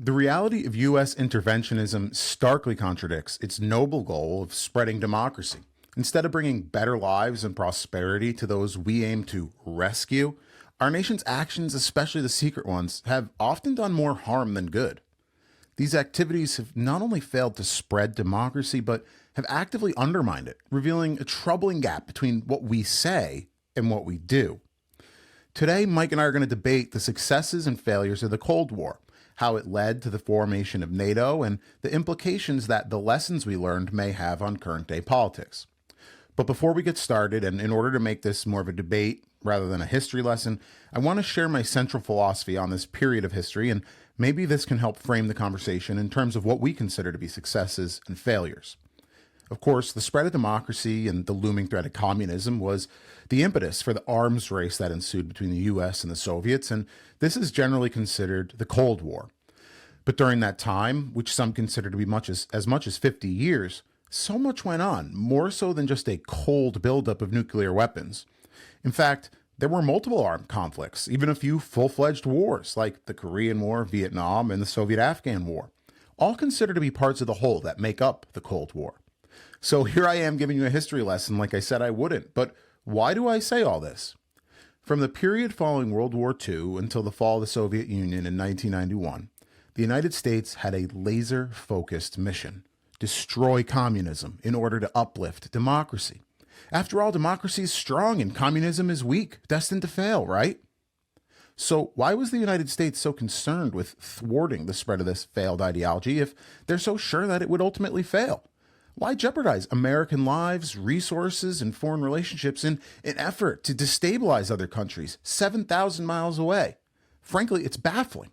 The reality of U.S. interventionism starkly contradicts its noble goal of spreading democracy. Instead of bringing better lives and prosperity to those we aim to rescue, our nation's actions, especially the secret ones, have often done more harm than good. These activities have not only failed to spread democracy, but have actively undermined it, revealing a troubling gap between what we say and what we do. Today, Mike and I are going to debate the successes and failures of the Cold War, how it led to the formation of NATO, and the implications that the lessons we learned may have on current-day politics. But before we get started, and in order to make this more of a debate rather than a history lesson, I want to share my central philosophy on this period of history, and maybe this can help frame the conversation in terms of what we consider to be successes and failures. Of course, the spread of democracy and the looming threat of communism was the impetus for the arms race that ensued between the US and the Soviets, and this is generally considered the Cold War. But during that time, which some consider to be as much as 50 years, so much went on, more so than just a cold buildup of nuclear weapons. In fact, there were multiple armed conflicts, even a few full-fledged wars, like the Korean War, Vietnam, and the Soviet-Afghan War, all considered to be parts of the whole that make up the Cold War. So here I am giving you a history lesson like I said I wouldn't, but why do I say all this? From the period following World War II until the fall of the Soviet Union in 1991, the United States had a laser-focused mission: destroy communism in order to uplift democracy. After all, democracy is strong and communism is weak, destined to fail, right? So why was the United States so concerned with thwarting the spread of this failed ideology if they're so sure that it would ultimately fail? Why jeopardize American lives, resources, and foreign relationships in an effort to destabilize other countries 7,000 miles away? Frankly, it's baffling.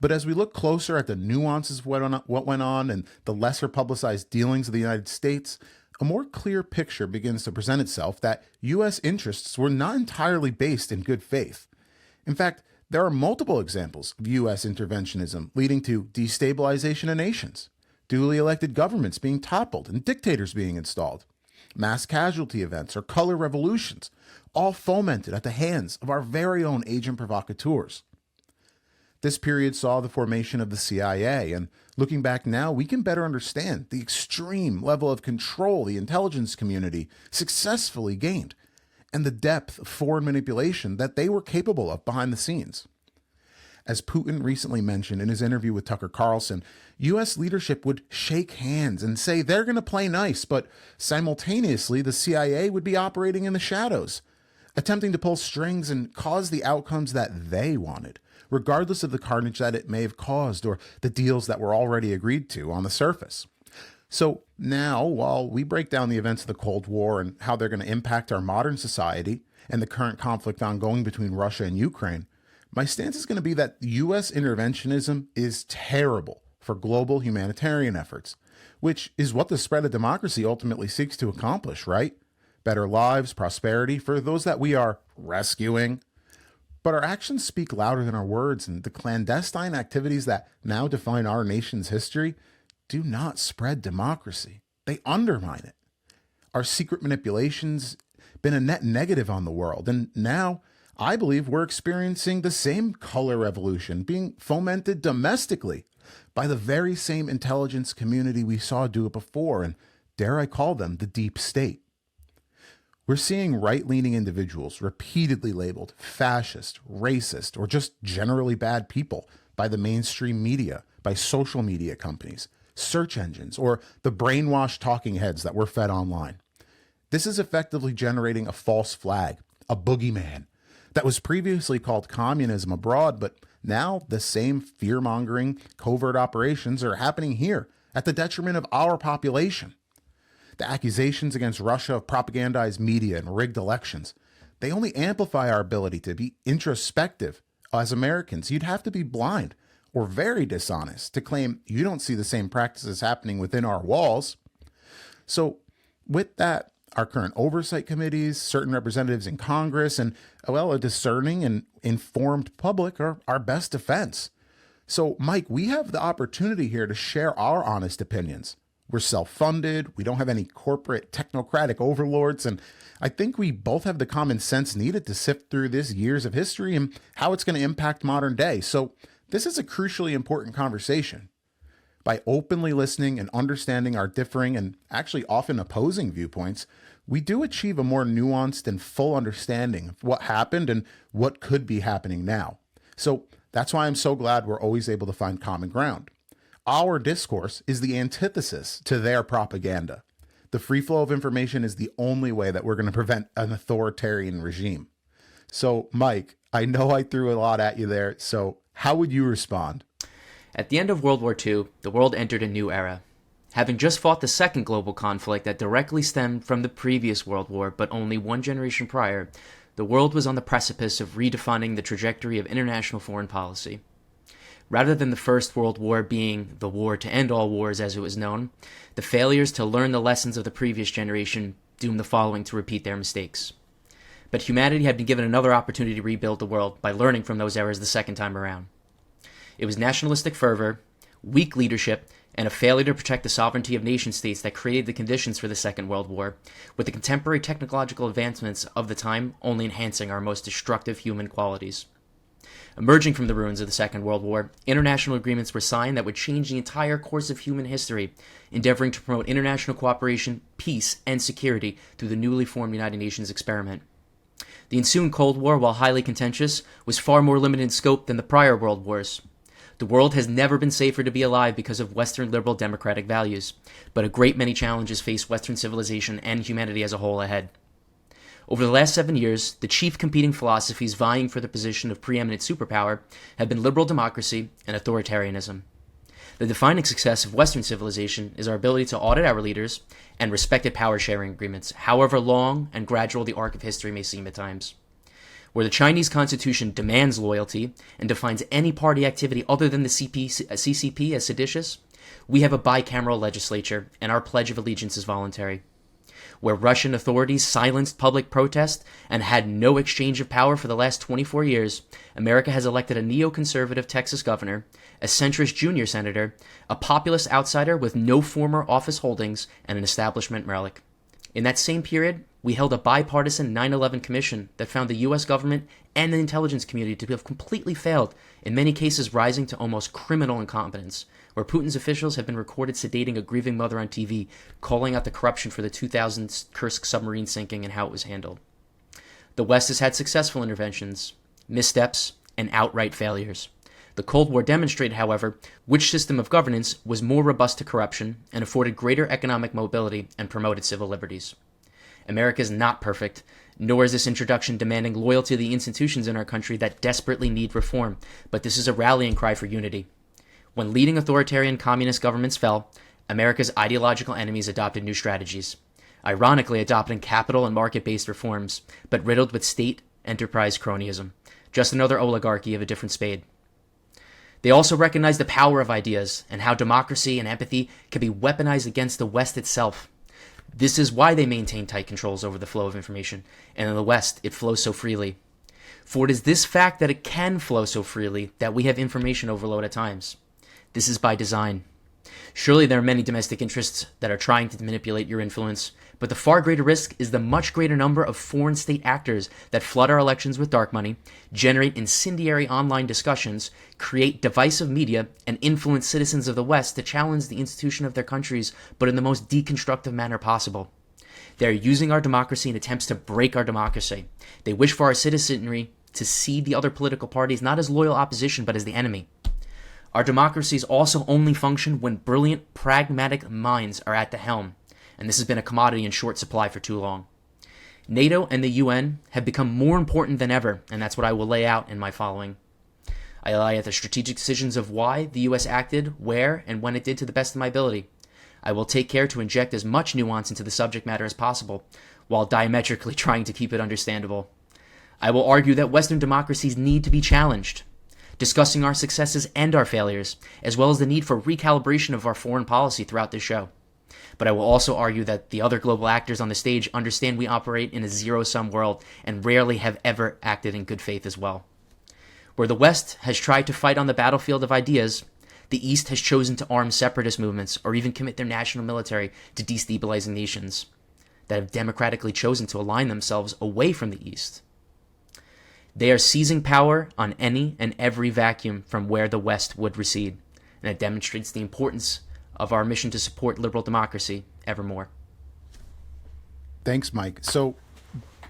But as we look closer at the nuances of what went on and the lesser publicized dealings of the United States, a more clear picture begins to present itself that U.S. interests were not entirely based in good faith. In fact, there are multiple examples of U.S. interventionism leading to destabilization of nations, duly elected governments being toppled and dictators being installed, mass casualty events or color revolutions, all fomented at the hands of our very own agent provocateurs. This period saw the formation of the CIA, and looking back now, we can better understand the extreme level of control the intelligence community successfully gained, and the depth of foreign manipulation that they were capable of behind the scenes. As Putin recently mentioned in his interview with Tucker Carlson, U.S. leadership would shake hands and say they're going to play nice, but simultaneously the CIA would be operating in the shadows, attempting to pull strings and cause the outcomes that they wanted, regardless of the carnage that it may have caused or the deals that were already agreed to on the surface. So now, while we break down the events of the Cold War and how they're going to impact our modern society and the current conflict ongoing between Russia and Ukraine, my stance is going to be that U.S. interventionism is terrible for global humanitarian efforts, which is what the spread of democracy ultimately seeks to accomplish, right? Better lives, prosperity for those that we are rescuing. But our actions speak louder than our words, and the clandestine activities that now define our nation's history do not spread democracy. They undermine it. Our secret manipulations been a net negative on the world, and now I believe we're experiencing the same color revolution being fomented domestically by the very same intelligence community we saw do it before, and dare I call them the deep state. We're seeing right-leaning individuals repeatedly labeled fascist, racist, or just generally bad people by the mainstream media, by social media companies, search engines, or the brainwashed talking heads that we're fed online. This is effectively generating a false flag, a boogeyman, that was previously called communism abroad, but now the same fear-mongering, covert operations are happening here at the detriment of our population. The accusations against Russia of propagandized media and rigged elections, they only amplify our ability to be introspective. As Americans, you'd have to be blind or very dishonest to claim you don't see the same practices happening within our walls. So with that, our current oversight committees, certain representatives in Congress, and, well, a discerning and informed public are our best defense. So, Mike, we have the opportunity here to share our honest opinions. We're self-funded, we don't have any corporate technocratic overlords, and I think we both have the common sense needed to sift through this years of history and how it's going to impact modern day. So This is a crucially important conversation. By openly listening and understanding our differing and actually often opposing viewpoints, we do achieve a more nuanced and full understanding of what happened and what could be happening now. So that's why I'm so glad we're always able to find common ground. Our discourse is the antithesis to their propaganda. The free flow of information is the only way that we're going to prevent an authoritarian regime. So, Mike, I know I threw a lot at you there, so how would you respond? At the end of World War II, the world entered a new era. Having just fought the second global conflict that directly stemmed from the previous World War, but only one generation prior, the world was on the precipice of redefining the trajectory of international foreign policy. Rather than the First World War being the war to end all wars as it was known, the failures to learn the lessons of the previous generation doomed the following to repeat their mistakes. But humanity had been given another opportunity to rebuild the world by learning from those errors the second time around. It was nationalistic fervor, weak leadership, and a failure to protect the sovereignty of nation-states that created the conditions for the Second World War, with the contemporary technological advancements of the time only enhancing our most destructive human qualities. Emerging from the ruins of the Second World War, international agreements were signed that would change the entire course of human history, endeavoring to promote international cooperation, peace, and security through the newly formed United Nations experiment. The ensuing Cold War, while highly contentious, was far more limited in scope than the prior world wars. The world has never been safer to be alive because of Western liberal democratic values, but a great many challenges face Western civilization and humanity as a whole ahead. Over the last 7 years, the chief competing philosophies vying for the position of preeminent superpower have been liberal democracy and authoritarianism. The defining success of Western civilization is our ability to audit our leaders and respected power-sharing agreements, however long and gradual the arc of history may seem at times. Where the Chinese Constitution demands loyalty and defines any party activity other than the CCP as seditious, we have a bicameral legislature and our Pledge of Allegiance is voluntary. Where Russian authorities silenced public protest and had no exchange of power for the last 24 years, America has elected a neoconservative Texas governor, a centrist junior senator, a populist outsider with no former office holdings, and an establishment relic. In that same period, we held a bipartisan 9/11 commission that found the U.S. government and the intelligence community to have completely failed, in many cases rising to almost criminal incompetence, where Putin's officials have been recorded sedating a grieving mother on TV, calling out the corruption for the 2000 Kursk submarine sinking and how it was handled. The West has had successful interventions, missteps, and outright failures. The Cold War demonstrated, however, which system of governance was more robust to corruption and afforded greater economic mobility and promoted civil liberties. America is not perfect, nor is this introduction demanding loyalty to the institutions in our country that desperately need reform, but this is a rallying cry for unity. When leading authoritarian communist governments fell, America's ideological enemies adopted new strategies, ironically adopting capital and market-based reforms, but riddled with state enterprise cronyism, just another oligarchy of a different spade. They also recognized the power of ideas and how democracy and empathy can be weaponized against the West itself. This is why they maintain tight controls over the flow of information, and in the West, it flows so freely. For it is this fact that it can flow so freely that we have information overload at times. This is by design. Surely there are many domestic interests that are trying to manipulate your influence, but the far greater risk is the much greater number of foreign state actors that flood our elections with dark money, generate incendiary online discussions, create divisive media, and influence citizens of the West to challenge the institution of their countries, but in the most deconstructive manner possible. They are using our democracy in attempts to break our democracy. They wish for our citizenry to see the other political parties not as loyal opposition, but as the enemy. Our democracies also only function when brilliant, pragmatic minds are at the helm, and this has been a commodity in short supply for too long. NATO and the UN have become more important than ever, and that's what I will lay out in my following. I lay out the strategic decisions of why the US acted, where, and when it did to the best of my ability. I will take care to inject as much nuance into the subject matter as possible, while diametrically trying to keep it understandable. I will argue that Western democracies need to be challenged, discussing our successes and our failures, as well as the need for recalibration of our foreign policy throughout this show. But I will also argue that the other global actors on the stage understand we operate in a zero-sum world and rarely have ever acted in good faith as well. Where the West has tried to fight on the battlefield of ideas, the East has chosen to arm separatist movements or even commit their national military to destabilizing nations that have democratically chosen to align themselves away from the East. They are seizing power on any and every vacuum from where the West would recede, and it demonstrates the importance of our mission to support liberal democracy evermore. Thanks, Mike. So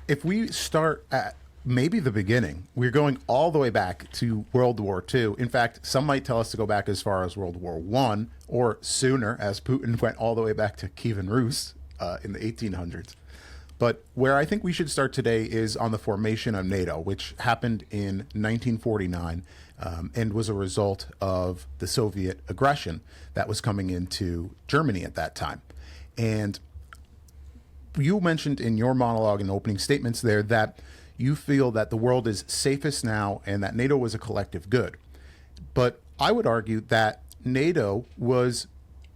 if we start at maybe the beginning, we're going all the way back to World War II. In fact, some might tell us to go back as far as World War I or sooner, as Putin went all the way back to Kievan Rus in the 1800s. But where I think we should start today is on the formation of NATO, which happened in 1949 and was a result of the Soviet aggression that was coming into Germany at that time. And you mentioned in your monologue and opening statements there that you feel that the world is safest now and that NATO was a collective good. But I would argue that NATO was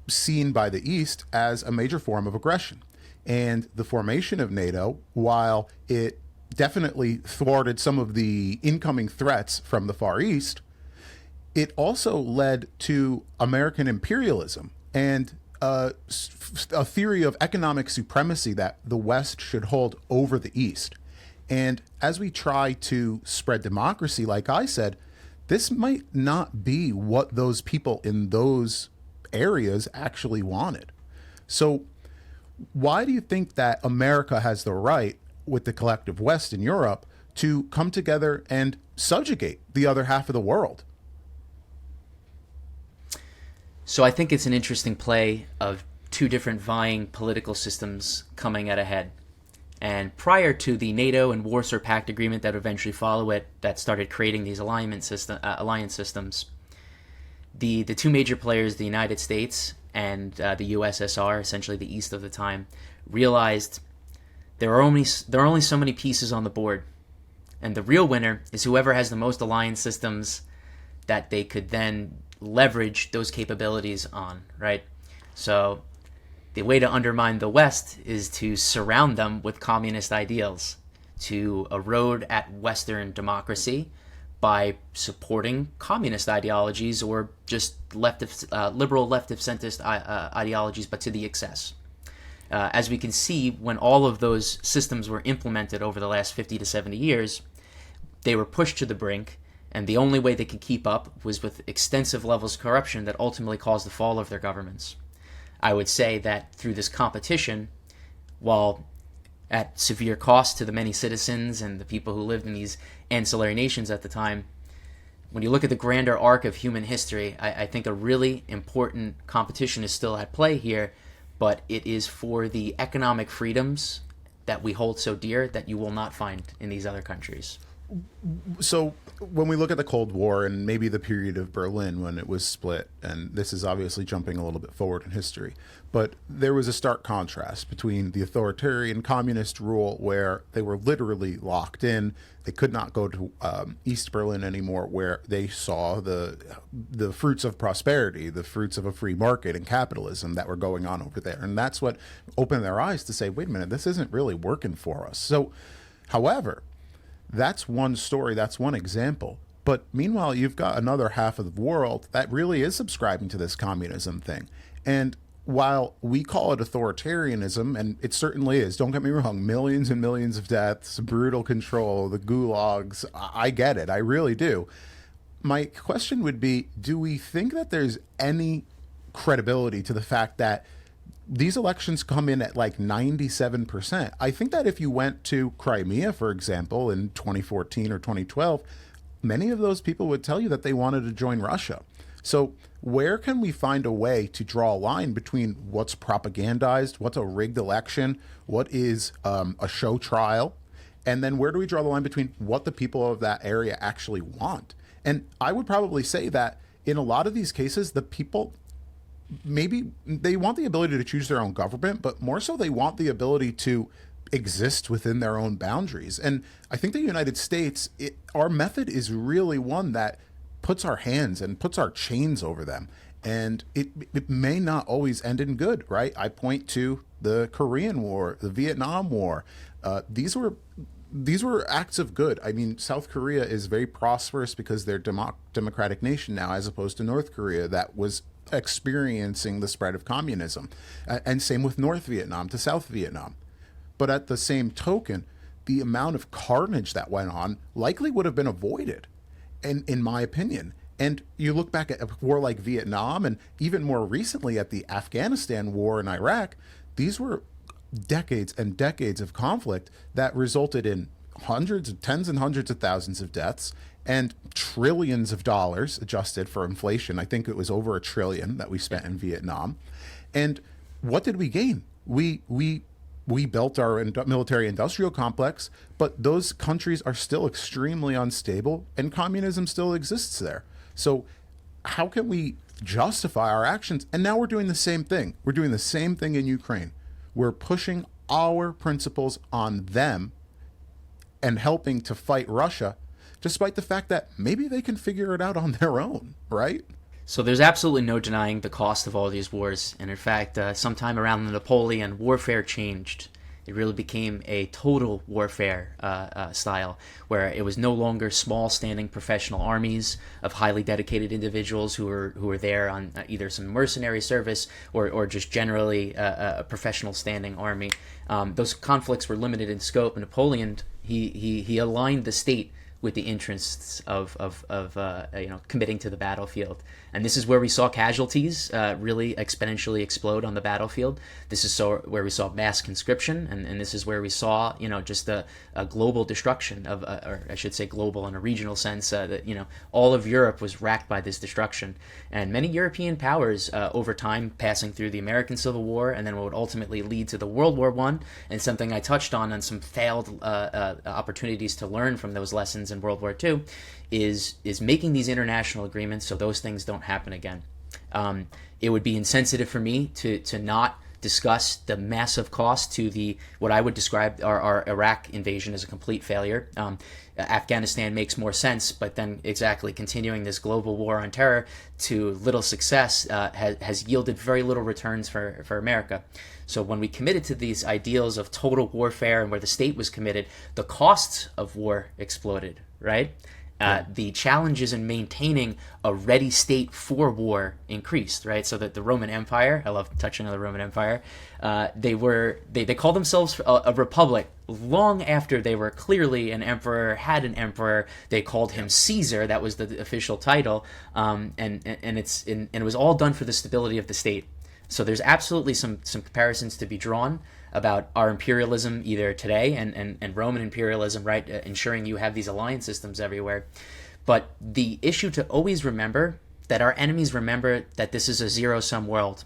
seen by the East as a major form of aggression. And the formation of NATO, while it definitely thwarted some of the incoming threats from the Far East, it also led to American imperialism and a theory of economic supremacy that the West should hold over the East. And as we try to spread democracy, like I said, this might not be what those people in those areas actually wanted. So why do you think that America has the right, with the collective West in Europe, to come together and subjugate the other half of the world? So I think it's an interesting play of two different vying political systems coming at a head. And prior to the NATO and Warsaw Pact agreement that eventually follow it, that started creating these alliance systems, the two major players, the United States and the USSR, essentially the East of the time, realized there are only so many pieces on the board, and the real winner is whoever has the most alliance systems that they could then leverage those capabilities on, right? So the way to undermine the West is to surround them with communist ideals, to erode at Western democracy by supporting communist ideologies or just liberal leftist centrist ideologies, but to the excess. As we can see, when all of those systems were implemented over the last 50 to 70 years, they were pushed to the brink, and the only way they could keep up was with extensive levels of corruption that ultimately caused the fall of their governments. I would say that through this competition, while at severe cost to the many citizens and the people who lived in these ancillary nations at the time, when you look at the grander arc of human history, I think a really important competition is still at play here, but it is for the economic freedoms that we hold so dear that you will not find in these other countries. So when we look at the Cold War and maybe the period of Berlin when it was split, and this is obviously jumping a little bit forward in history, but there was a stark contrast between the authoritarian communist rule where they were literally locked in. They could not go to East Berlin anymore, where they saw the fruits of prosperity, the fruits of a free market and capitalism that were going on over there. And that's what opened their eyes to say, wait a minute, this isn't really working for us. So, however, that's one story, that's one example. But meanwhile, you've got another half of the world that really is subscribing to this communism thing. And while we call it authoritarianism, and it certainly is, don't get me wrong, millions and millions of deaths, brutal control, the gulags, I get it, I really do. My question would be, do we think that there's any credibility to the fact that these elections come in at like 97%. I think that if you went to Crimea, for example, in 2014 or 2012, many of those people would tell you that they wanted to join Russia. So where can we find a way to draw a line between what's propagandized, what's a rigged election, what is a show trial, and then where do we draw the line between what the people of that area actually want? And I would probably say that in a lot of these cases, the people, maybe they want the ability to choose their own government, but more so they want the ability to exist within their own boundaries. And I think the United States, our method is really one that puts our hands and puts our chains over them. And it may not always end in good, right? I point to the Korean War, the Vietnam War. These were acts of good. I mean, South Korea is very prosperous because they're a democratic nation now, as opposed to North Korea that was experiencing the spread of communism. And same with North Vietnam to South Vietnam. But at the same token, the amount of carnage that went on likely would have been avoided, in my opinion. And you look back at a war like Vietnam, and even more recently at the Afghanistan war in Iraq, these were decades and decades of conflict that resulted in tens and hundreds of thousands of deaths and trillions of dollars adjusted for inflation. I think it was over $1 trillion that we spent in Vietnam. And what did we gain? We built our military industrial complex, but those countries are still extremely unstable and communism still exists there. So how can we justify our actions? And now we're doing the same thing. We're doing the same thing in Ukraine. We're pushing our principles on them and helping to fight Russia, despite the fact that maybe they can figure it out on their own, right? So there's absolutely no denying the cost of all these wars. And in fact, sometime around the Napoleon, warfare changed. It really became a total warfare style, where it was no longer small standing professional armies of highly dedicated individuals who were there on either some mercenary service or just generally a professional standing army. Those conflicts were limited in scope. And Napoleon, he aligned the state with the interests of committing to the battlefield. And this is where we saw casualties really exponentially explode on the battlefield. This is where we saw mass conscription, and this is where we saw just a global destruction of, or I should say global in a regional sense, that all of Europe was racked by this destruction. And many European powers over time, passing through the American Civil War and then what would ultimately lead to the World War I, and something I touched on some failed opportunities to learn from those lessons in World War II, is making these international agreements so those things don't happen again. It would be insensitive for me to not discuss the massive cost to what I would describe our Iraq invasion as a complete failure. Afghanistan makes more sense, but then exactly continuing this global war on terror to little success has yielded very little returns for America. So when we committed to these ideals of total warfare and where the state was committed, the costs of war exploded, right? The challenges in maintaining a ready state for war increased, right? So that the Roman Empire, I love touching on the Roman Empire, they called themselves a republic long after they were clearly an emperor, had an emperor. They called him Caesar, that was the official title, and it was all done for the stability of the state. So there's absolutely some comparisons to be drawn about our imperialism either today and Roman imperialism, right? Ensuring you have these alliance systems everywhere. But the issue to always remember, that our enemies remember that this is a zero-sum world.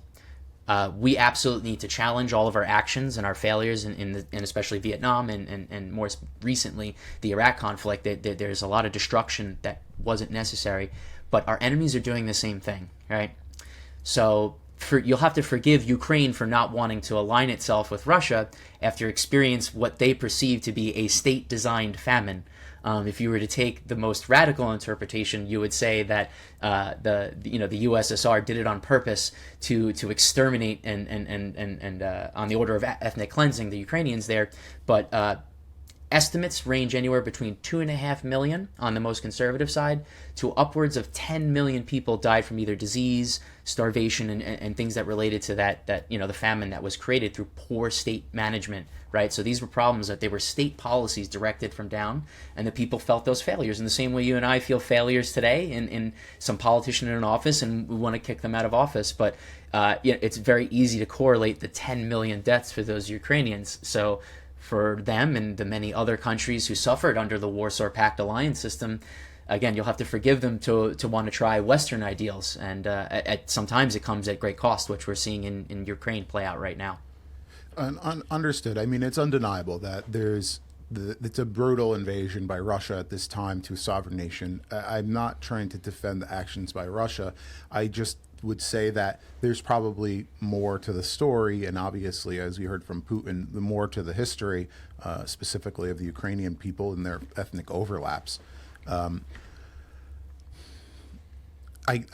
We absolutely need to challenge all of our actions and our failures in especially Vietnam and more recently the Iraq conflict. There's a lot of destruction that wasn't necessary, but our enemies are doing the same thing, right? So you'll have to forgive Ukraine for not wanting to align itself with Russia after experience what they perceive to be a state-designed famine. If you were to take the most radical interpretation, you would say that the USSR did it on purpose to exterminate and on the order of ethnic cleansing the Ukrainians there. But estimates range anywhere between 2.5 million on the most conservative side to upwards of 10 million people died from either disease, starvation, and things that related to that the famine that was created through poor state management, right? So these were problems that they were state policies directed from down, and the people felt those failures in the same way you and I feel failures today in some politician in an office, and we want to kick them out of office. But it's very easy to correlate the 10 million deaths for those Ukrainians. So for them and the many other countries who suffered under the Warsaw Pact alliance system, again, you'll have to forgive them to want to try Western ideals. And sometimes it comes at great cost, which we're seeing in Ukraine play out right now. Understood. I mean, it's undeniable that it's a brutal invasion by Russia at this time to a sovereign nation. I'm not trying to defend the actions by Russia. I just would say that there's probably more to the story, and obviously, as we heard from Putin, the more to the history, specifically of the Ukrainian people and their ethnic overlaps. I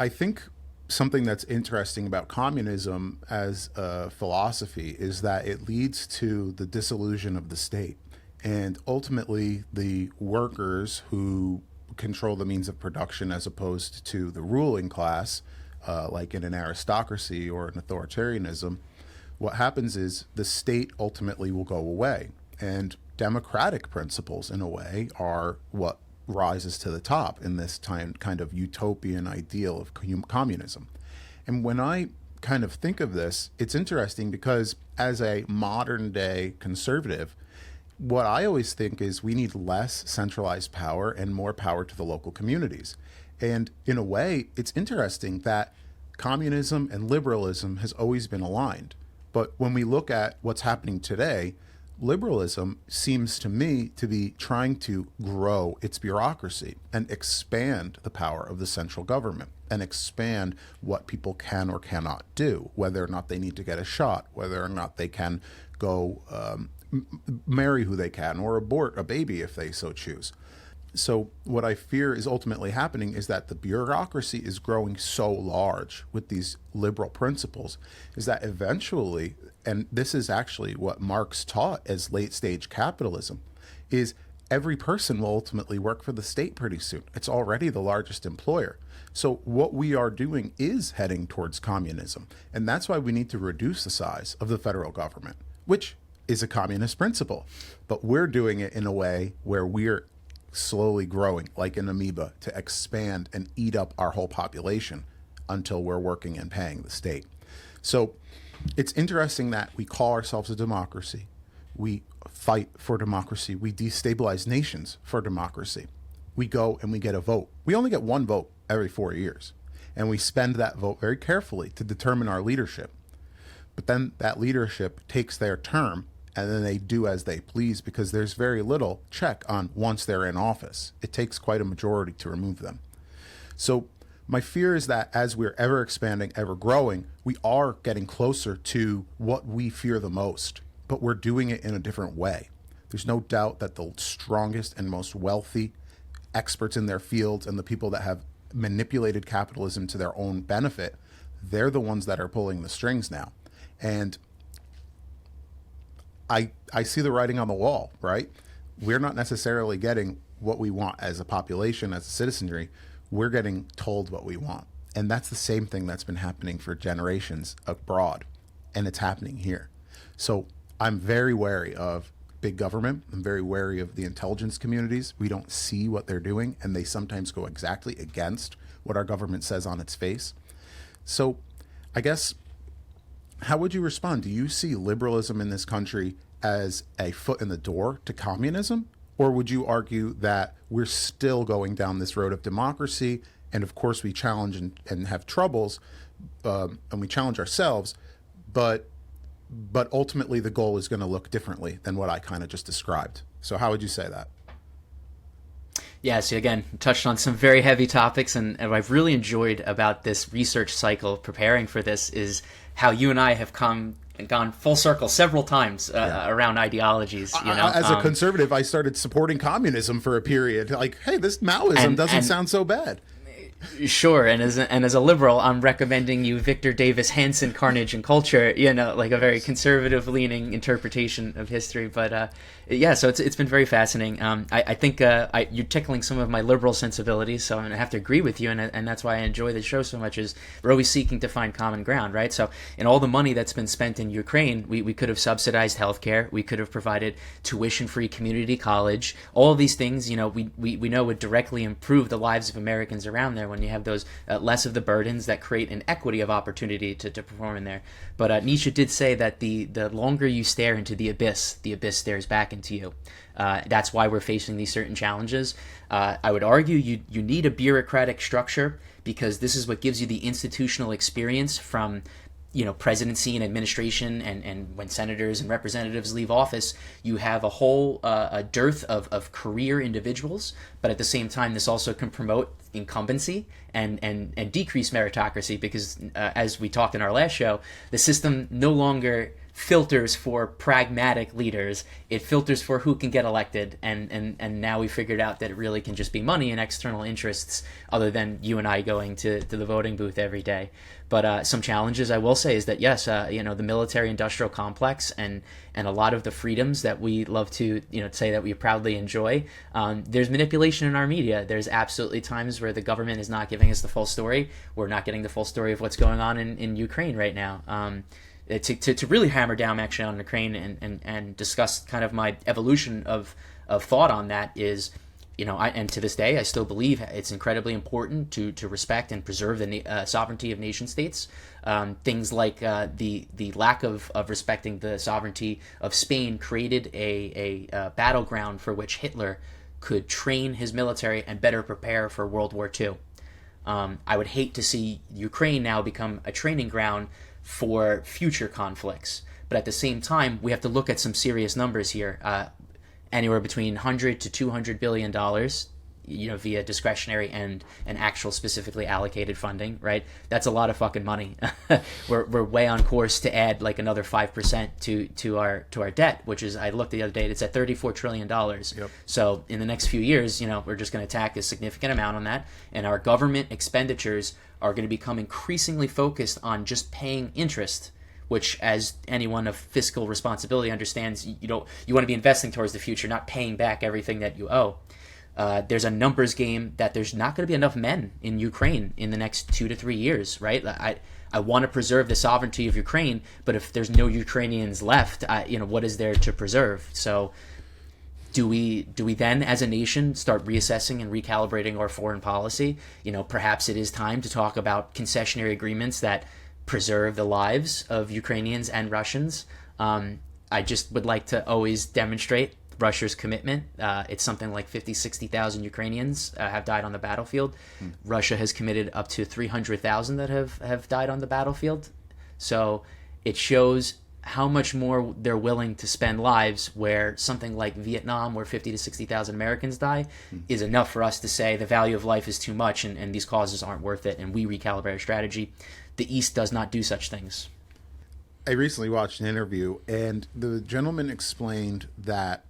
think something that's interesting about communism as a philosophy is that it leads to the dissolution of the state, and ultimately the workers who control the means of production as opposed to the ruling class, like in an aristocracy or an authoritarianism. What happens is the state ultimately will go away, and democratic principles, in a way, are what rises to the top in this kind of utopian ideal of communism. And when I kind of think of this, it's interesting because as a modern day conservative, what I always think is we need less centralized power and more power to the local communities. And in a way, it's interesting that communism and liberalism has always been aligned. But when we look at what's happening today, liberalism seems to me to be trying to grow its bureaucracy and expand the power of the central government and expand what people can or cannot do, whether or not they need to get a shot, whether or not they can go marry who they can or abort a baby if they so choose. So what I fear is ultimately happening is that the bureaucracy is growing so large with these liberal principles is that eventually, and this is actually what Marx taught as late stage capitalism, is every person will ultimately work for the state pretty soon. It's already the largest employer. So what we are doing is heading towards communism. And that's why we need to reduce the size of the federal government, which is a communist principle. But we're doing it in a way where we're slowly growing like an amoeba to expand and eat up our whole population until we're working and paying the state. So it's interesting that we call ourselves a democracy. We fight for democracy. We destabilize nations for democracy. We go and we get a vote. We only get one vote every 4 years. And we spend that vote very carefully to determine our leadership. But then that leadership takes their term and then they do as they please because there's very little check on once they're in office. It takes quite a majority to remove them. So my fear is that as we're ever expanding, ever growing, we are getting closer to what we fear the most, but we're doing it in a different way. There's no doubt that the strongest and most wealthy experts in their fields and the people that have manipulated capitalism to their own benefit, they're the ones that are pulling the strings now. And I see the writing on the wall, right? We're not necessarily getting what we want as a population, as a citizenry. We're getting told what we want. And that's the same thing that's been happening for generations abroad. And it's happening here. So I'm very wary of big government. I'm very wary of the intelligence communities. We don't see what they're doing, and they sometimes go exactly against what our government says on its face. So I guess, how would you respond? Do you see liberalism in this country as a foot in the door to communism? Or would you argue that we're still going down this road of democracy, and of course we challenge and have troubles, and we challenge ourselves, but ultimately the goal is going to look differently than what I kind of just described. So how would you say that? Yeah, so again, touched on some very heavy topics, and what I've really enjoyed about this research cycle preparing for this is how you and I have gone full circle several times around ideologies. You know, as a conservative, I started supporting communism for a period. Like, hey, this Maoism doesn't sound so bad. Sure, and as a liberal, I'm recommending you Victor Davis Hanson, Carnage and Culture. You know, like a very conservative leaning interpretation of history. But yeah, so it's been very fascinating. I think you're tickling some of my liberal sensibilities, so I'm gonna have to agree with you, and that's why I enjoy the show so much. Is we're always seeking to find common ground, right? So in all the money that's been spent in Ukraine, we could have subsidized healthcare, we could have provided tuition-free community college. All of these things, you know, we know would directly improve the lives of Americans around there when you have those less of the burdens that create an equity of opportunity to perform in there. But Nietzsche did say that the longer you stare into the abyss stares back into you. That's why we're facing these certain challenges. I would argue you need a bureaucratic structure because this is what gives you the institutional experience from, you know, presidency and administration, and when senators and representatives leave office, you have a whole a dearth of career individuals. But at the same time, this also can promote incumbency and decrease meritocracy because, as we talked in our last show, the system no longer filters for pragmatic leaders. It filters for who can get elected, and now we figured out that it really can just be money and external interests other than you and I going to the voting booth every day. But some challenges I will say is that yes, you know, the military-industrial complex and a lot of the freedoms that we love to, you know, say that we proudly enjoy, there's manipulation in our media. There's absolutely times where the government is not giving us the full story. We're not getting the full story of what's going on in Ukraine right now. to really hammer down actually on Ukraine and discuss kind of my evolution of thought on that is, and to this day, I still believe it's incredibly important to respect and preserve the sovereignty of nation states. Things like the lack of respecting the sovereignty of Spain created a battleground for which Hitler could train his military and better prepare for World War II. I would hate to see Ukraine now become a training ground for future conflicts. But at the same time, we have to look at some serious numbers here. Anywhere between $100 to $200 billion, via discretionary and actual specifically allocated funding, right? That's a lot of fucking money. We're way on course to add like another 5% to our debt, which is, I looked the other day, it's at $34 trillion. Yep. So in the next few years, we're just going to tack a significant amount on that, and our government expenditures are going to become increasingly focused on just paying interest, which, as anyone of fiscal responsibility understands, you want to be investing towards the future, not paying back everything that you owe. There's a numbers game that there's not going to be enough men in Ukraine in the next 2 to 3 years, right? I want to preserve the sovereignty of Ukraine, but if there's no Ukrainians left, what is there to preserve? So do we then, as a nation, start reassessing and recalibrating our foreign policy? Perhaps it is time to talk about concessionary agreements that preserve the lives of Ukrainians and Russians. I just would like to always demonstrate Russia's commitment. It's something like 60,000 Ukrainians have died on the battlefield. Russia has committed up to 300,000 that have died on the battlefield. So it shows how much more they're willing to spend lives, where something like Vietnam, where 50 to 60,000 Americans die, is enough for us to say the value of life is too much and these causes aren't worth it, and we recalibrate our strategy. The East does not do such things. I recently watched an interview, and the gentleman explained that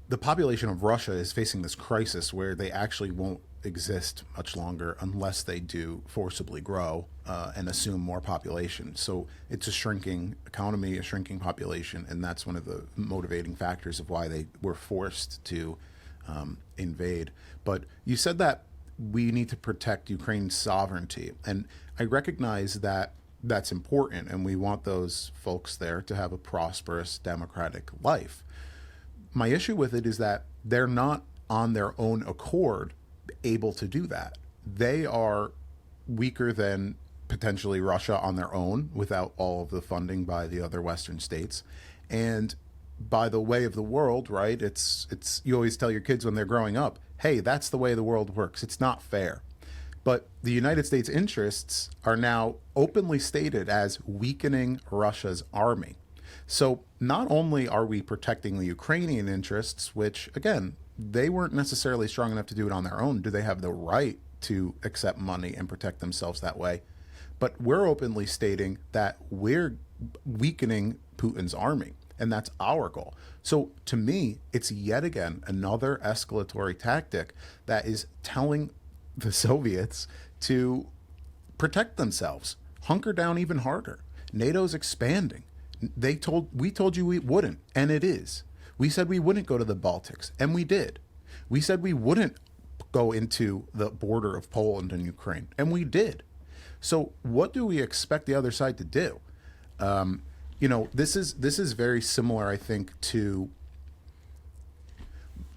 the population of Russia is facing this crisis where they actually won't exist much longer unless they do forcibly grow and assume more population. So it's a shrinking economy, a shrinking population, and that's one of the motivating factors of why they were forced to invade. But you said that we need to protect Ukraine's sovereignty, and I recognize that that's important, and we want those folks there to have a prosperous democratic life. My issue with it is that they're not on their own accord able to do that. They are weaker than potentially Russia on their own without all of the funding by the other Western states. And by the way of the world, right? It's you always tell your kids when they're growing up, hey, that's the way the world works. It's not fair. But the United States interests are now openly stated as weakening Russia's army. So not only are we protecting the Ukrainian interests, which, again, they weren't necessarily strong enough to do it on their own. Do they have the right to accept money and protect themselves that way? But we're openly stating that we're weakening Putin's army, and that's our goal. So to me, it's yet again another escalatory tactic that is telling the Soviets to protect themselves, hunker down even harder. NATO's expanding. We told you we wouldn't, and it is. We said we wouldn't go to the Baltics, and we did. We said we wouldn't go into the border of Poland and Ukraine, and we did. So what do we expect the other side to do? This is very similar, I think, to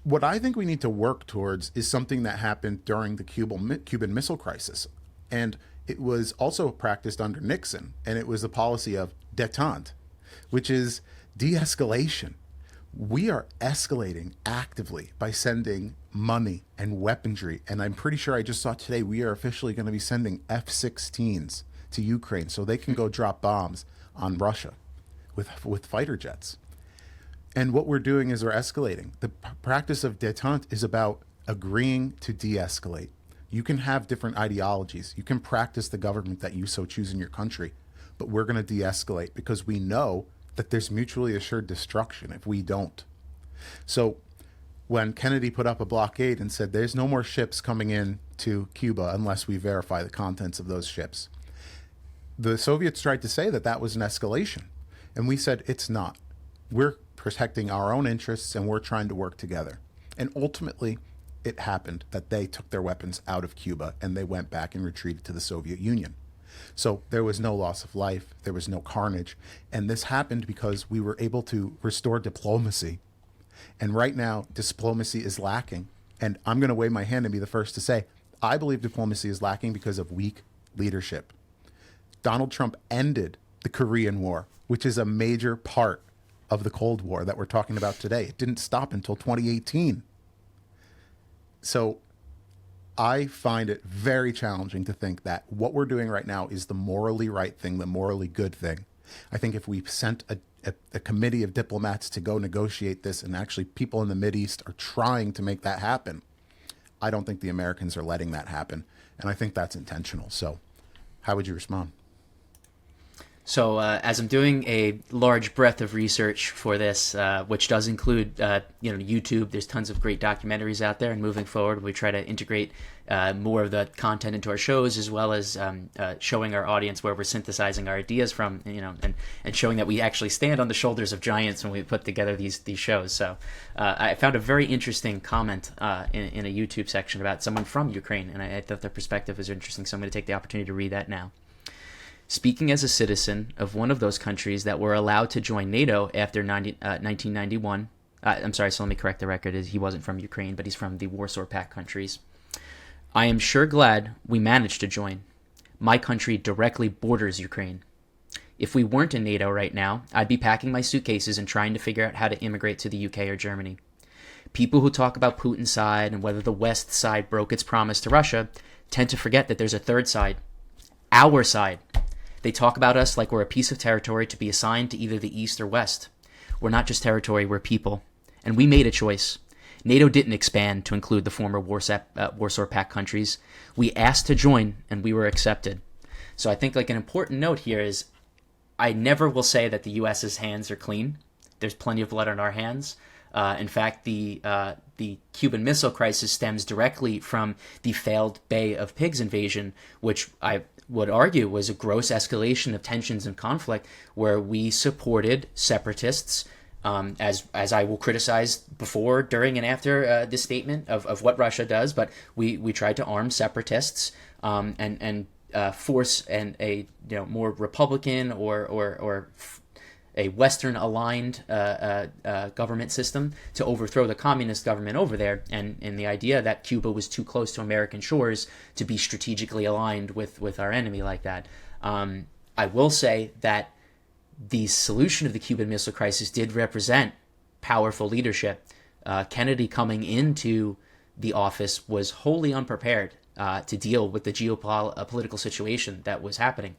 what I think we need to work towards is something that happened during the Cuban Missile Crisis. And it was also practiced under Nixon, and it was the policy of détente, which is de-escalation. We are escalating actively by sending money and weaponry. And I'm pretty sure I just saw today we are officially going to be sending F-16s to Ukraine so they can go drop bombs on Russia with fighter jets. And what we're doing is we're escalating. The practice of détente is about agreeing to de-escalate. You can have different ideologies. You can practice the government that you so choose in your country, but we're going to de-escalate because we know that there's mutually assured destruction if we don't. So when Kennedy put up a blockade and said there's no more ships coming in to Cuba unless we verify the contents of those ships, the Soviets tried to say that that was an escalation. And we said it's not. We're protecting our own interests and we're trying to work together. And ultimately, it happened that they took their weapons out of Cuba and they went back and retreated to the Soviet Union. So there was no loss of life, there was no carnage. And this happened because we were able to restore diplomacy. And right now, diplomacy is lacking. And I'm going to wave my hand and be the first to say, I believe diplomacy is lacking because of weak leadership. Donald Trump ended the Korean War, which is a major part of the Cold War that we're talking about today. It didn't stop until 2018. So I find it very challenging to think that what we're doing right now is the morally right thing, the morally good thing. I think if we sent a committee of diplomats to go negotiate this, and actually people in the Mideast are trying to make that happen, I don't think the Americans are letting that happen. And I think that's intentional. So how would you respond? So as I'm doing a large breadth of research for this, which does include YouTube, there's tons of great documentaries out there, and moving forward we try to integrate more of the content into our shows, as well as showing our audience where we're synthesizing our ideas from, and showing that we actually stand on the shoulders of giants when we put together these shows. So I found a very interesting comment in a YouTube section about someone from Ukraine, and I thought their perspective was interesting, so I'm going to take the opportunity to read that now. Speaking as a citizen of one of those countries that were allowed to join NATO after 1991, I'm sorry, so let me correct the record. He wasn't from Ukraine, but he's from the Warsaw Pact countries. I am sure glad we managed to join. My country directly borders Ukraine. If we weren't in NATO right now, I'd be packing my suitcases and trying to figure out how to immigrate to the UK or Germany. People who talk about Putin's side and whether the West side broke its promise to Russia tend to forget that there's a third side. Our side. They talk about us like we're a piece of territory to be assigned to either the East or West. We're not just territory, we're people. And we made a choice. NATO didn't expand to include the former Warsaw Pact countries. We asked to join, and we were accepted. So I think like an important note here is I never will say that the U.S.'s hands are clean. There's plenty of blood on our hands. In fact, the Cuban Missile Crisis stems directly from the failed Bay of Pigs invasion, which I would argue was a gross escalation of tensions and conflict, where we supported separatists, as I will criticize before, during, and after this statement of what Russia does, but we tried to arm separatists and force a more Republican or a Western-aligned government system to overthrow the communist government over there, and the idea that Cuba was too close to American shores to be strategically aligned with our enemy like that. I will say that the solution of the Cuban Missile Crisis did represent powerful leadership. Kennedy coming into the office was wholly unprepared to deal with the geopolitical situation that was happening.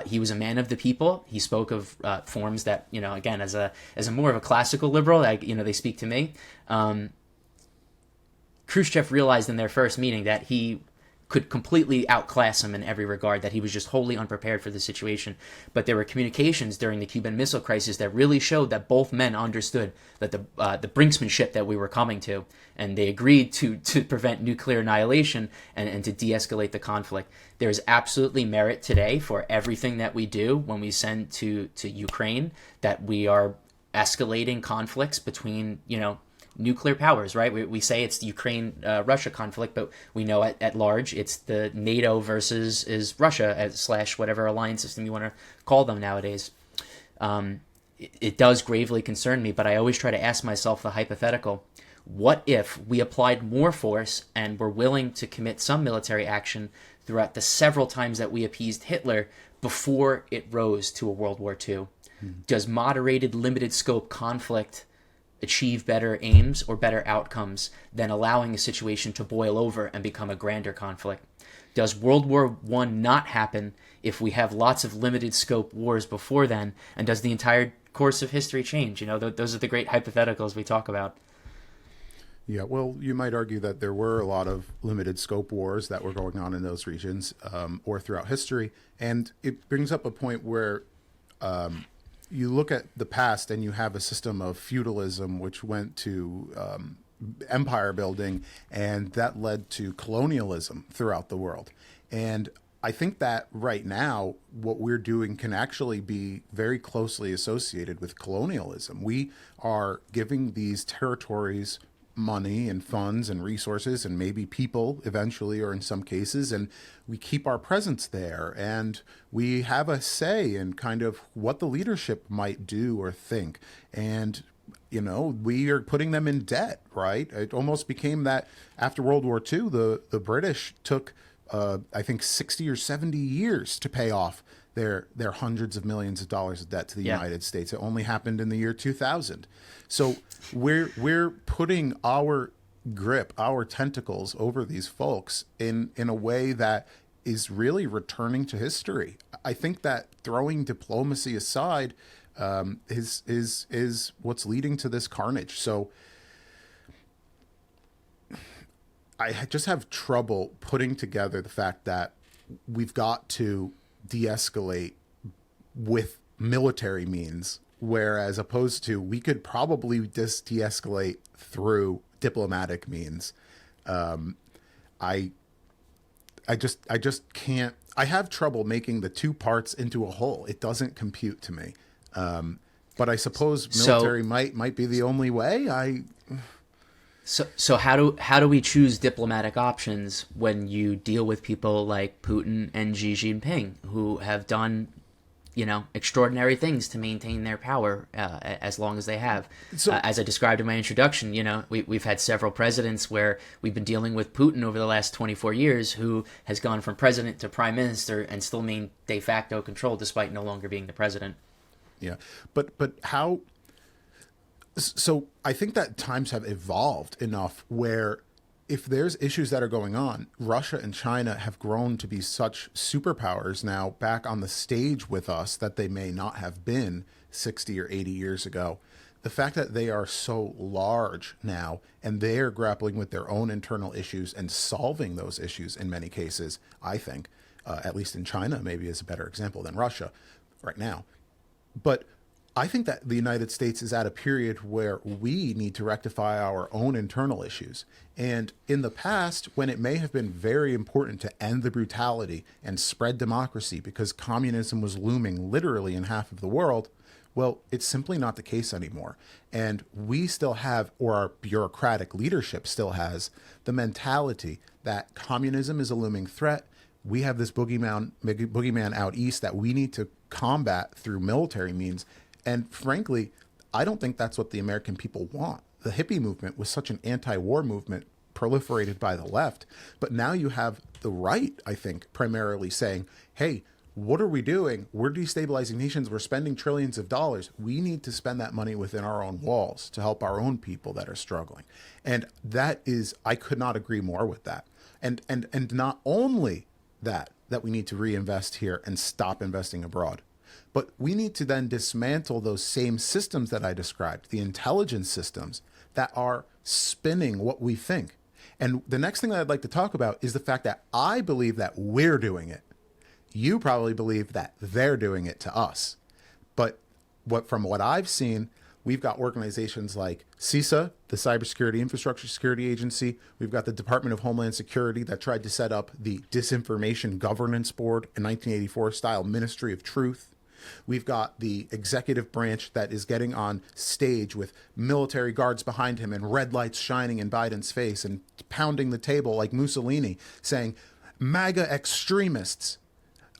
He was a man of the people. He spoke of forms that, again, as a more of a classical liberal, they speak to me. Khrushchev realized in their first meeting that he could completely outclass him in every regard, that he was just wholly unprepared for the situation. But there were communications during the Cuban Missile Crisis that really showed that both men understood that the brinksmanship that we were coming to, and they agreed to prevent nuclear annihilation and to de-escalate the conflict. There is absolutely merit today for everything that we do when we send to Ukraine, that we are escalating conflicts between, nuclear powers, right? We say it's the Ukraine-Russia conflict, but we know at large it's the NATO versus is Russia / whatever alliance system you want to call them nowadays. It does gravely concern me, but I always try to ask myself the hypothetical. What if we applied more force and were willing to commit some military action throughout the several times that we appeased Hitler before it rose to a World War II? Does moderated, limited scope conflict achieve better aims or better outcomes than allowing a situation to boil over and become a grander conflict? Does World War I not happen if we have lots of limited scope wars before then? And does the entire course of history change? Those are the great hypotheticals we talk about. Yeah, well, you might argue that there were a lot of limited scope wars that were going on in those regions or throughout history. And it brings up a point where you look at the past and you have a system of feudalism which went to empire building, and that led to colonialism throughout the world. And I think that right now what we're doing can actually be very closely associated with colonialism. We are giving these territories money and funds and resources and maybe people eventually, or in some cases, and we keep our presence there, and we have a say in kind of what the leadership might do or think. And we are putting them in debt, right? It almost became that after World War II, the British took, I think, 60 or 70 years to pay off their hundreds of millions of dollars of debt to the United States. It only happened in the year 2000. So we're putting our grip, our tentacles over these folks in a way that is really returning to history. I think that throwing diplomacy aside, is what's leading to this carnage. So I just have trouble putting together the fact that we've got to de-escalate with military means, whereas opposed to we could probably just de-escalate through diplomatic means. I just can't. I have trouble making the two parts into a whole. It doesn't compute to me. But I suppose military might be the only way. So how do we choose diplomatic options when you deal with people like Putin and Xi Jinping, who have done, extraordinary things to maintain their power as long as they have? As I described in my introduction, we've had several presidents where we've been dealing with Putin over the last 24 years, who has gone from president to prime minister and still maintained de facto control despite no longer being the president. Yeah, but how? So I think that times have evolved enough where if there's issues that are going on, Russia and China have grown to be such superpowers now back on the stage with us that they may not have been 60 or 80 years ago. The fact that they are so large now and they're grappling with their own internal issues and solving those issues in many cases, I think, at least in China, maybe is a better example than Russia right now. But I think that the United States is at a period where we need to rectify our own internal issues. And in the past, when it may have been very important to end the brutality and spread democracy because communism was looming literally in half of the world, well, it's simply not the case anymore. And we still have, or our bureaucratic leadership still has, the mentality that communism is a looming threat. We have this boogeyman out east that we need to combat through military means. And frankly, I don't think that's what the American people want. The hippie movement was such an anti-war movement proliferated by the left. But now you have the right, I think, primarily saying, hey, what are we doing? We're destabilizing nations. We're spending trillions of dollars. We need to spend that money within our own walls to help our own people that are struggling. And that is, I could not agree more with that. And not only that we need to reinvest here and stop investing abroad, but we need to then dismantle those same systems that I described, the intelligence systems that are spinning what we think. And the next thing that I'd like to talk about is the fact that I believe that we're doing it. You probably believe that they're doing it to us. But from what I've seen, we've got organizations like CISA, the Cybersecurity Infrastructure Security Agency. We've got the Department of Homeland Security that tried to set up the Disinformation Governance Board, a 1984 style Ministry of Truth. We've got the executive branch that is getting on stage with military guards behind him and red lights shining in Biden's face and pounding the table like Mussolini, saying, MAGA extremists.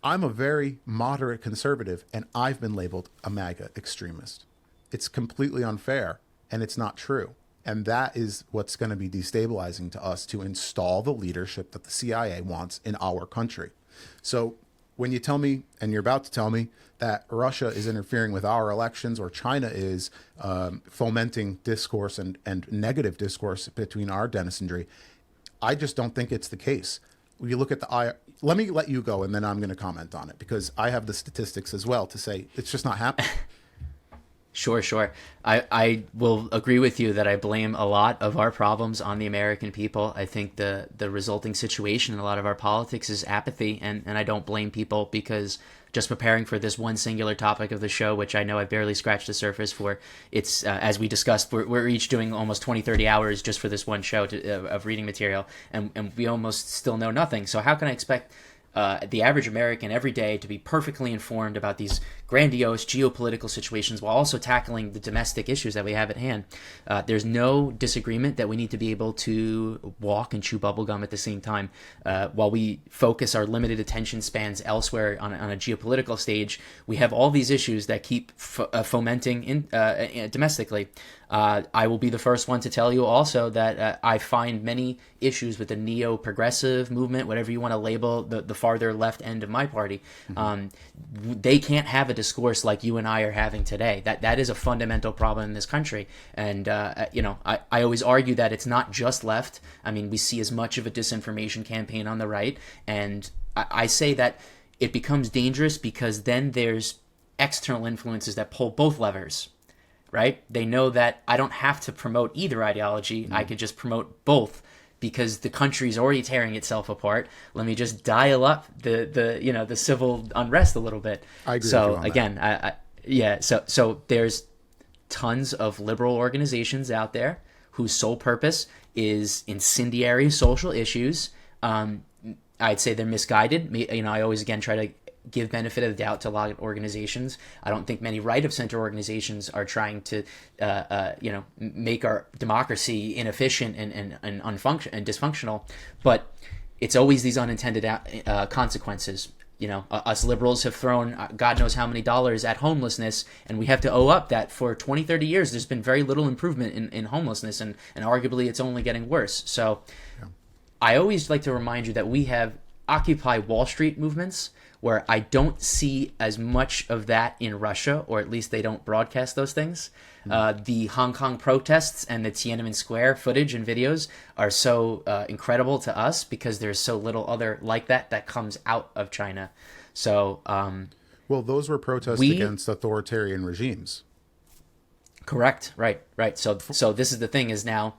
I'm a very moderate conservative, and I've been labeled a MAGA extremist. It's completely unfair, and it's not true. And that is what's going to be destabilizing to us, to install the leadership that the CIA wants in our country. So when you tell me, and you're about to tell me, that Russia is interfering with our elections or China is fomenting discourse and negative discourse between our denizenry, I just don't think it's the case. When you look at let me let you go, and then I'm going to comment on it, because I have the statistics as well to say it's just not happening. Sure. I will agree with you that I blame a lot of our problems on the American people. I think the resulting situation in a lot of our politics is apathy, and I don't blame people, because just preparing for this one singular topic of the show, which I know I barely scratched the surface for, it's, as we discussed, we're each doing almost 20, 30 hours just for this one show of reading material, and we almost still know nothing. So how can I expect the average American every day to be perfectly informed about these grandiose geopolitical situations while also tackling the domestic issues that we have at hand. There's no disagreement that we need to be able to walk and chew bubblegum at the same time. While we focus our limited attention spans elsewhere on a geopolitical stage, we have all these issues that keep fomenting domestically. I will be the first one to tell you also that I find many issues with the neo-progressive movement, whatever you want to label the farther left end of my party. They can't have a discourse like you and I are having today. That is a fundamental problem in this country. And, I always argue that it's not just left. I mean, we see as much of a disinformation campaign on the right. And I say that it becomes dangerous because then there's external influences that pull both levers. Right? They know that I don't have to promote either ideology. I could just promote both because the country's already tearing itself apart. Let me just dial up the civil unrest a little bit. I agree So with you on again, So there's tons of liberal organizations out there whose sole purpose is incendiary social issues. I'd say they're misguided. I always again try to give benefit of the doubt to a lot of organizations. I don't think many right of center organizations are trying to, make our democracy inefficient and dysfunctional. But it's always these unintended consequences. Us liberals have thrown God knows how many dollars at homelessness, and we have to owe up that for 20, 30 years. There's been very little improvement in homelessness, and arguably it's only getting worse. So I always like to remind you that we have Occupy Wall Street movements where I don't see as much of that in Russia, or at least they don't broadcast those things. The Hong Kong protests and the Tiananmen Square footage and videos are so incredible to us because there's so little other like that comes out of China. So, well, those were protests against authoritarian regimes. Correct. Right. So this is the thing is now,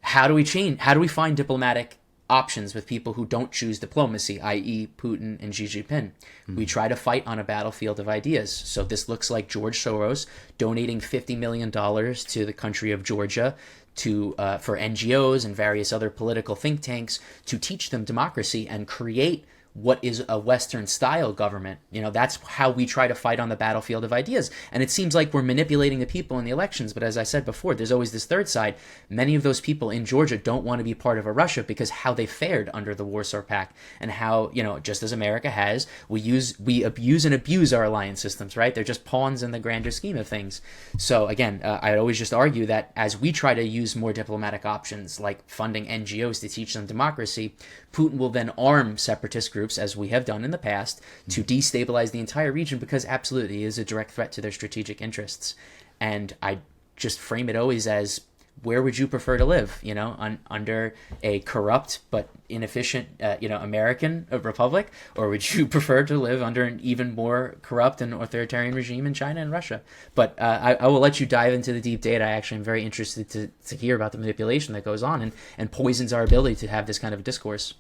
how do we change? How do we find diplomatic options with people who don't choose diplomacy, i.e. Putin and Xi Jinping? We try to fight on a battlefield of ideas. So this looks like George Soros donating $50 million to the country of Georgia for NGOs and various other political think tanks to teach them democracy and create what is a Western style government. That's how we try to fight on the battlefield of ideas. And it seems like we're manipulating the people in the elections. But as I said before, there's always this third side. Many of those people in Georgia don't want to be part of a Russia because how they fared under the Warsaw Pact and how, just as America has, we abuse and abuse our alliance systems, right? They're just pawns in the grander scheme of things. So again, I'd always just argue that as we try to use more diplomatic options like funding NGOs to teach them democracy, Putin will then arm separatist groups, as we have done in the past, to destabilize the entire region because absolutely it is a direct threat to their strategic interests. And I just frame it always as, where would you prefer to live, under a corrupt but inefficient, American republic, or would you prefer to live under an even more corrupt and authoritarian regime in China and Russia? But I will let you dive into the deep data. I actually am very interested to hear about the manipulation that goes on and poisons our ability to have this kind of discourse.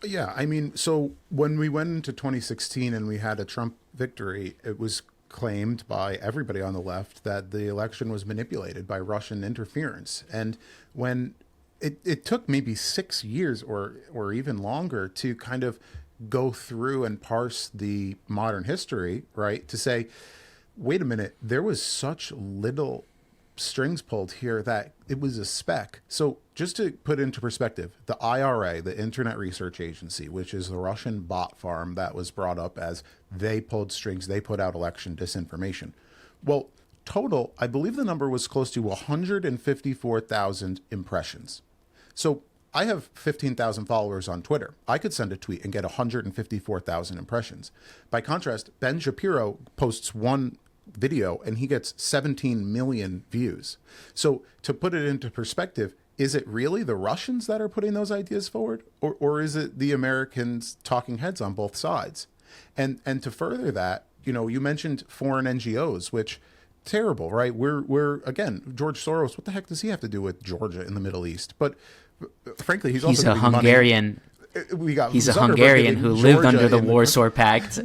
Yeah, I mean, so when we went into 2016 and we had a Trump victory, it was claimed by everybody on the left that the election was manipulated by Russian interference. And when it took maybe 6 years or even longer to kind of go through and parse the modern history, right, to say, wait a minute, there was such little strings pulled here that it was a speck. So just to put into perspective, the IRA, the Internet Research Agency, which is the Russian bot farm that was brought up as they pulled strings, they put out election disinformation. Well, total, I believe the number was close to 154,000 impressions. So I have 15,000 followers on Twitter. I could send a tweet and get 154,000 impressions. By contrast, Ben Shapiro posts one video and he gets 17 million views. So to put it into perspective, is it really the Russians that are putting those ideas forward, or is it the Americans talking heads on both sides? And to further that, you mentioned foreign NGOs, which terrible, right? We're again, George Soros, what the heck does he have to do with Georgia in the Middle East? But frankly, he's also a Hungarian We got He's a Zuckerberg Hungarian in who lived Georgia under the in Warsaw Pact.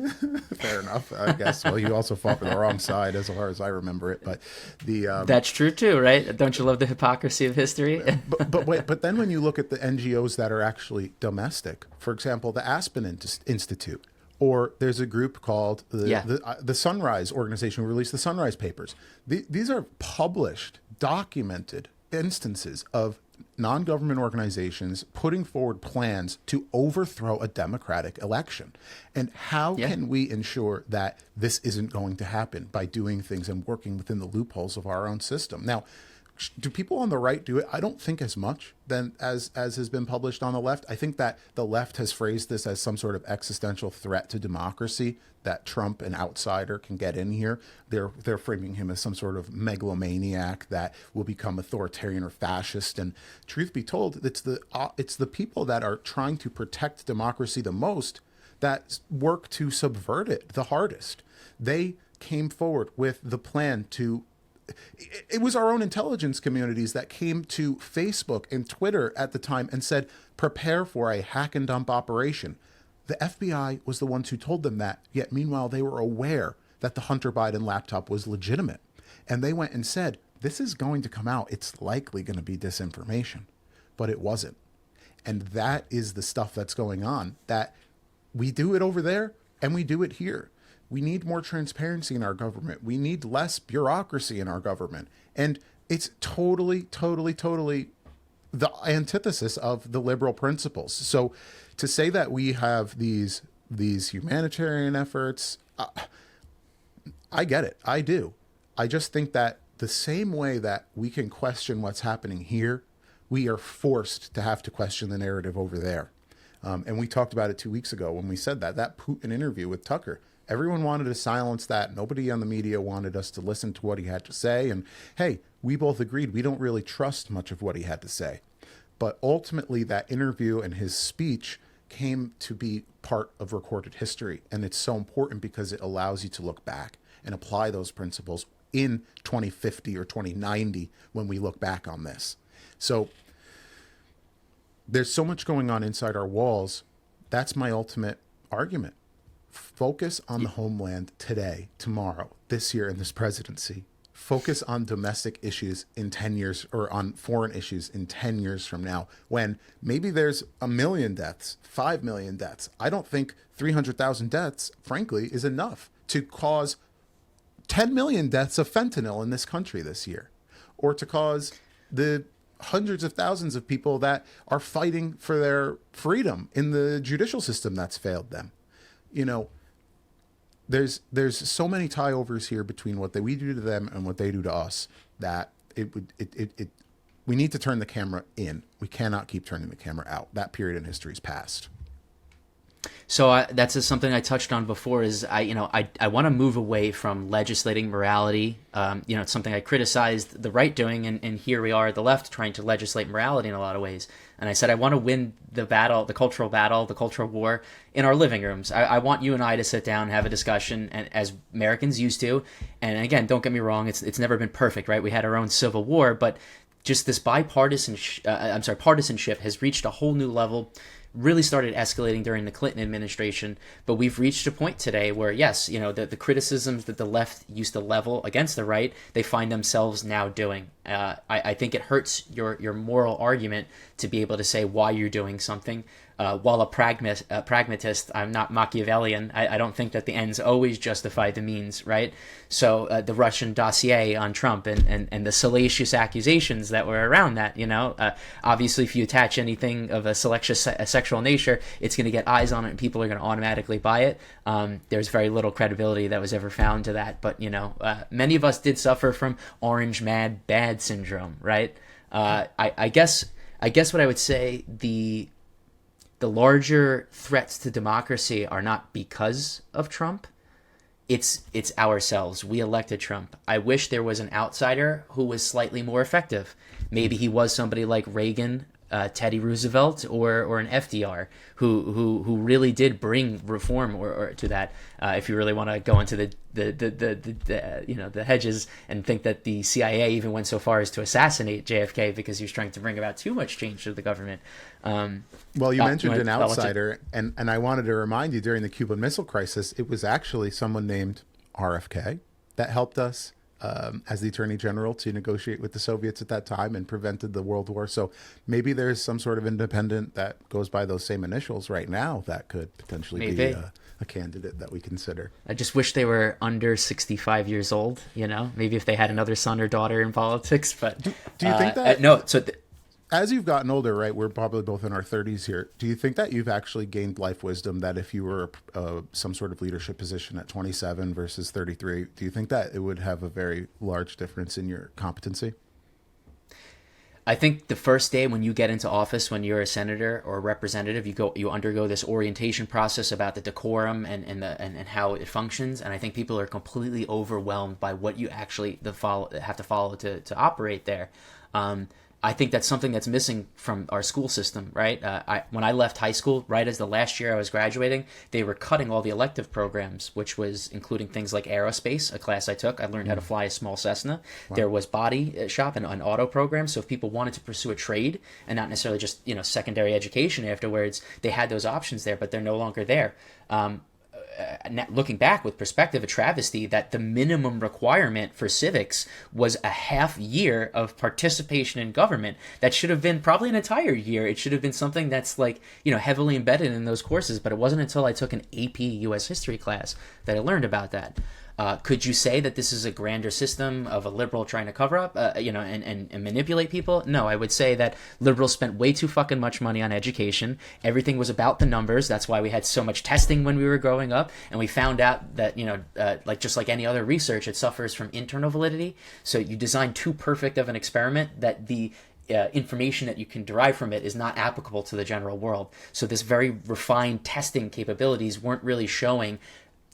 Fair enough, I guess. Well, he also fought for the wrong side, as far as I remember it. But the That's true too, right? Don't you love the hypocrisy of history? but then when you look at the NGOs that are actually domestic, for example, the Aspen Institute, or there's a group called the Sunrise Organization who released the Sunrise Papers. These are published, documented instances of non-government organizations putting forward plans to overthrow a democratic election. And how can we ensure that this isn't going to happen by doing things and working within the loopholes of our own system? Now, do people on the right do it? I don't think as much than as has been published on the left. I think that the left has phrased this as some sort of existential threat to democracy, that Trump, an outsider, can get in here. They're framing him as some sort of megalomaniac that will become authoritarian or fascist. And truth be told, it's the people that are trying to protect democracy the most that work to subvert it the hardest. They came forward with the plan to. It was our own intelligence communities that came to Facebook and Twitter at the time and said, prepare for a hack and dump operation. The FBI was the ones who told them that, yet meanwhile they were aware that the Hunter Biden laptop was legitimate. And they went and said, this is going to come out. It's likely going to be disinformation. But it wasn't. And that is the stuff that's going on, that we do it over there and we do it here. We need more transparency in our government. We need less bureaucracy in our government. And it's totally the antithesis of the liberal principles. So to say that we have these humanitarian efforts, I get it. I do. I just think that the same way that we can question what's happening here, we are forced to have to question the narrative over there. And we talked about it 2 weeks ago when we said that Putin interview with Tucker. Everyone wanted to silence that. Nobody on the media wanted us to listen to what he had to say. And hey, we both agreed we don't really trust much of what he had to say. But ultimately, that interview and his speech came to be part of recorded history. And it's so important because it allows you to look back and apply those principles in 2050 or 2090 when we look back on this. So there's so much going on inside our walls. That's my ultimate argument. Focus on the homeland today, tomorrow, this year in this presidency. Focus on domestic issues in 10 years, or on foreign issues in 10 years from now, when maybe there's 1 million deaths, 5 million deaths. I don't think 300,000 deaths, frankly, is enough to cause 10 million deaths of fentanyl in this country this year, or to cause the hundreds of thousands of people that are fighting for their freedom in the judicial system that's failed them. You know, there's so many tie-overs here between what we do to them and what they do to us that we need to turn the camera in. We cannot keep turning the camera out. That period in history is past. So that's just something I touched on before. Is I want to move away from legislating morality. It's something I criticized the right doing, and here we are, the left, trying to legislate morality in a lot of ways. And I said I want to win the battle, the cultural war in our living rooms. I want you and I to sit down, have a discussion, and as Americans used to. And again, don't get me wrong, it's never been perfect, right? We had our own civil war, but just this partisanship has reached a whole new level. Really started escalating during the Clinton administration, but we've reached a point today where, yes, the criticisms that the left used to level against the right, they find themselves now doing. I think it hurts your moral argument to be able to say why you're doing something. While a pragmatist, I'm not Machiavellian. I don't think that the ends always justify the means, right? So the Russian dossier on Trump and the salacious accusations that were around that, obviously if you attach anything of a sexual nature, it's going to get eyes on it and people are going to automatically buy it. There's very little credibility that was ever found to that. But, many of us did suffer from orange mad bad syndrome, right? I guess what I would say, the larger threats to democracy are not because of Trump. It's ourselves. We elected Trump. I wish there was an outsider who was slightly more effective. Maybe he was somebody like Reagan, Teddy Roosevelt or an FDR who really did bring reform or to that. If you really want to go into the hedges and think that the CIA even went so far as to assassinate JFK because he was trying to bring about too much change to the government. Well, you mentioned an outsider, and I wanted to remind you during the Cuban Missile Crisis, it was actually someone named RFK that helped us as the Attorney General to negotiate with the Soviets at that time and prevented the World War. So maybe there's some sort of independent that goes by those same initials right now that could potentially be a candidate that we consider. I just wish they were under 65 years old, maybe if they had another son or daughter in politics. But do you think that? No. As you've gotten older, right, we're probably both in our 30s here. Do you think that you've actually gained life wisdom that if you were some sort of leadership position at 27 versus 33, do you think that it would have a very large difference in your competency? I think the first day when you get into office, when you're a senator or a representative, you undergo this orientation process about the decorum and how it functions. And I think people are completely overwhelmed by what you actually have to follow to operate there. I think that's something that's missing from our school system, right? When I left high school, right as the last year I was graduating, they were cutting all the elective programs, which was including things like aerospace, a class I took. I learned how to fly a small Cessna. Wow. There was body shop and an auto program. So if people wanted to pursue a trade and not necessarily just secondary education afterwards, they had those options there, but they're no longer there. Looking back with perspective, a travesty that the minimum requirement for civics was a half year of participation in government. That should have been probably an entire year. It should have been something that's heavily embedded in those courses, but it wasn't until I took an AP US history class that I learned about that. Could you say that this is a grander system of a liberal trying to cover up, and manipulate people? No, I would say that liberals spent way too fucking much money on education. Everything was about the numbers. That's why we had so much testing when we were growing up. And we found out that, just like any other research, it suffers from internal validity. So you design too perfect of an experiment that the information that you can derive from it is not applicable to the general world. So this very refined testing capabilities weren't really showing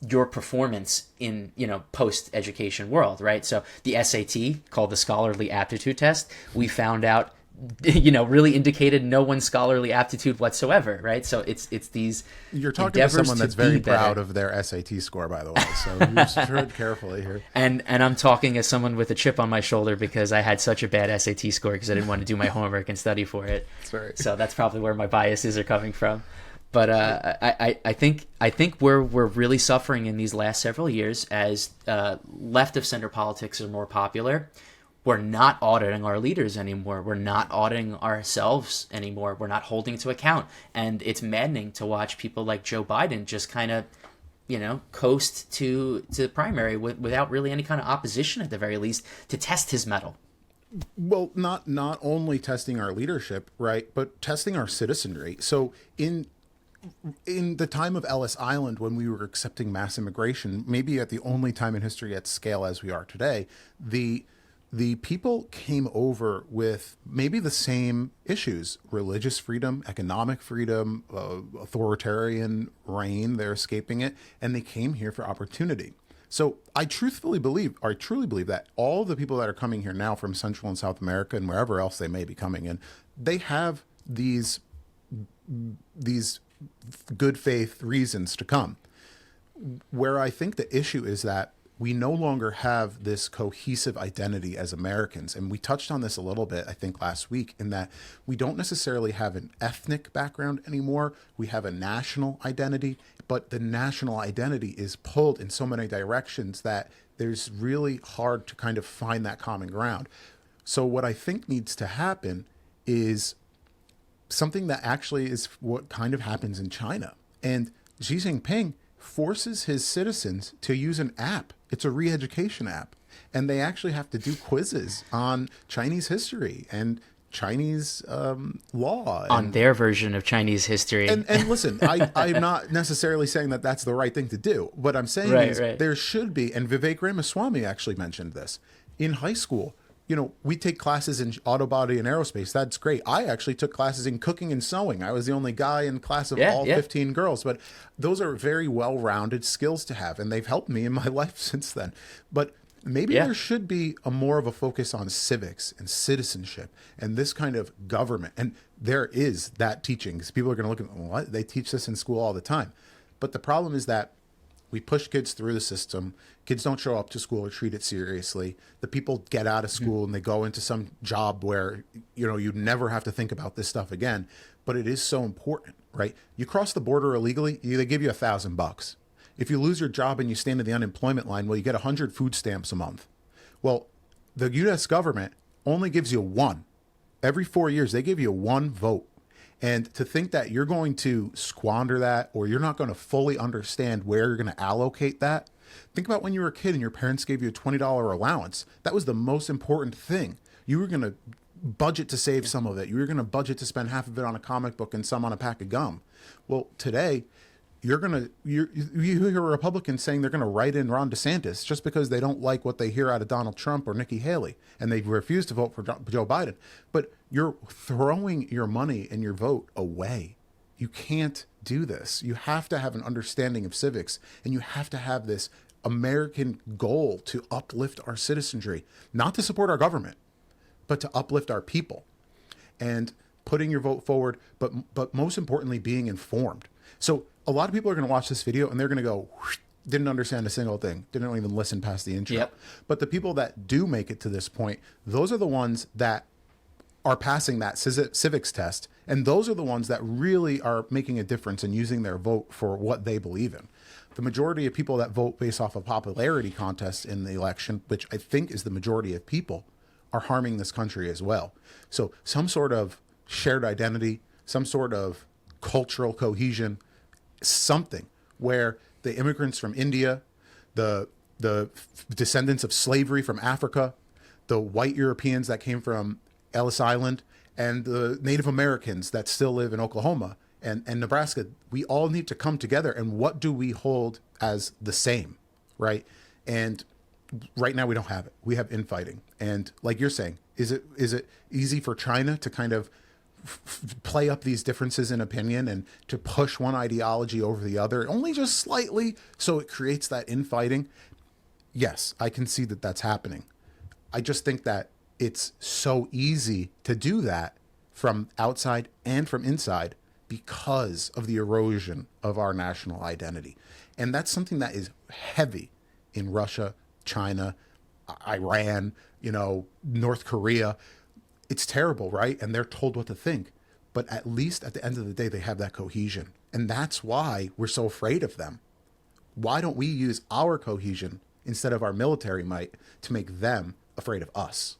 your performance in post-education world, right? So the SAT, called the scholarly aptitude test, we found out really indicated no one's scholarly aptitude whatsoever, right? So it's these you're talking to someone that's very proud of their SAT score, by the way, so you tread carefully here. And I'm talking as someone with a chip on my shoulder because I had such a bad SAT score because I didn't want to do my homework and study for it. That's right. So that's probably where my biases are coming from. But I think we're really suffering in these last several years as left of center politics are more popular. We're not auditing our leaders anymore. We're not auditing ourselves anymore. We're not holding to account. And it's maddening to watch people like Joe Biden just kind of, coast to the primary without really any kind of opposition at the very least to test his mettle. Well, not only testing our leadership, right, but testing our citizenry. So in the time of Ellis Island, when we were accepting mass immigration, maybe at the only time in history at scale as we are today, the people came over with maybe the same issues: religious freedom, economic freedom, authoritarian reign. They're escaping it, and they came here for opportunity. So I truly believe that all the people that are coming here now from Central and South America and wherever else they may be coming in, they have these good faith reasons to come. Where I think the issue is that we no longer have this cohesive identity as Americans. And we touched on this a little bit, I think, last week, in that we don't necessarily have an ethnic background anymore. We have a national identity, but the national identity is pulled in so many directions that there's really hard to kind of find that common ground. So what I think needs to happen is something that actually is what kind of happens in China. And Xi Jinping forces his citizens to use an app. It's a re-education app. And they actually have to do quizzes on Chinese history and Chinese law. On their version of Chinese history. And listen, I'm not necessarily saying that that's the right thing to do. What I'm saying is there should be, and Vivek Ramaswamy actually mentioned this, in high school, we take classes in auto body and aerospace. That's great. I actually took classes in cooking and sewing. I was the only guy in class of all 15 girls. But those are very well-rounded skills to have, and they've helped me in my life since then. But Maybe Yeah. there should be a more of a focus on civics and citizenship and this kind of government. And there is that teaching, because people are going to look at, what? They teach this in school all the time. But the problem is that we push kids through the system. Kids don't show up to school or treat it seriously. The people get out of school and they go into some job where, you never have to think about this stuff again. But it is so important, right? You cross the border illegally, they give you $1,000. If you lose your job and you stand in the unemployment line, well, you get 100 food stamps a month. Well, the U.S. government only gives you one. Every 4 years, they give you one vote. And to think that you're going to squander that, or you're not going to fully understand where you're going to allocate that. Think about when you were a kid and your parents gave you a $20 allowance. That was the most important thing. You were going to budget to save some of it. You were going to budget to spend half of it on a comic book and some on a pack of gum. Well, today, you hear Republicans saying they're going to write in Ron DeSantis just because they don't like what they hear out of Donald Trump or Nikki Haley, and they refuse to vote for Joe Biden. But you're throwing your money and your vote away. You can't do this. You have to have an understanding of civics, and you have to have this American goal to uplift our citizenry, not to support our government, but to uplift our people. And putting your vote forward, but most importantly, being informed. So a lot of people are going to watch this video and they're going to go, didn't understand a single thing, didn't even listen past the intro. Yep. But the people that do make it to this point, those are the ones that are passing that civics test. And those are the ones that really are making a difference and using their vote for what they believe in. The majority of people that vote based off of popularity contests in the election, which I think is the majority of people, are harming this country as well. So some sort of shared identity, some sort of cultural cohesion, something where the immigrants from India, the descendants of slavery from Africa, the white Europeans that came from Ellis Island, and the Native Americans that still live in Oklahoma and Nebraska, we all need to come together. And what do we hold as the same, right? And right now we don't have it. We have infighting. And like you're saying, is it easy for China to kind of play up these differences in opinion and to push one ideology over the other, only just slightly, so it creates that infighting? Yes, I can see that that's happening. I just think that it's so easy to do that from outside and from inside because of the erosion of our national identity. And that's something that is heavy in Russia, China, Iran, North Korea. It's terrible, right? And they're told what to think. But at least at the end of the day, they have that cohesion. And that's why we're so afraid of them. Why don't we use our cohesion instead of our military might to make them afraid of us?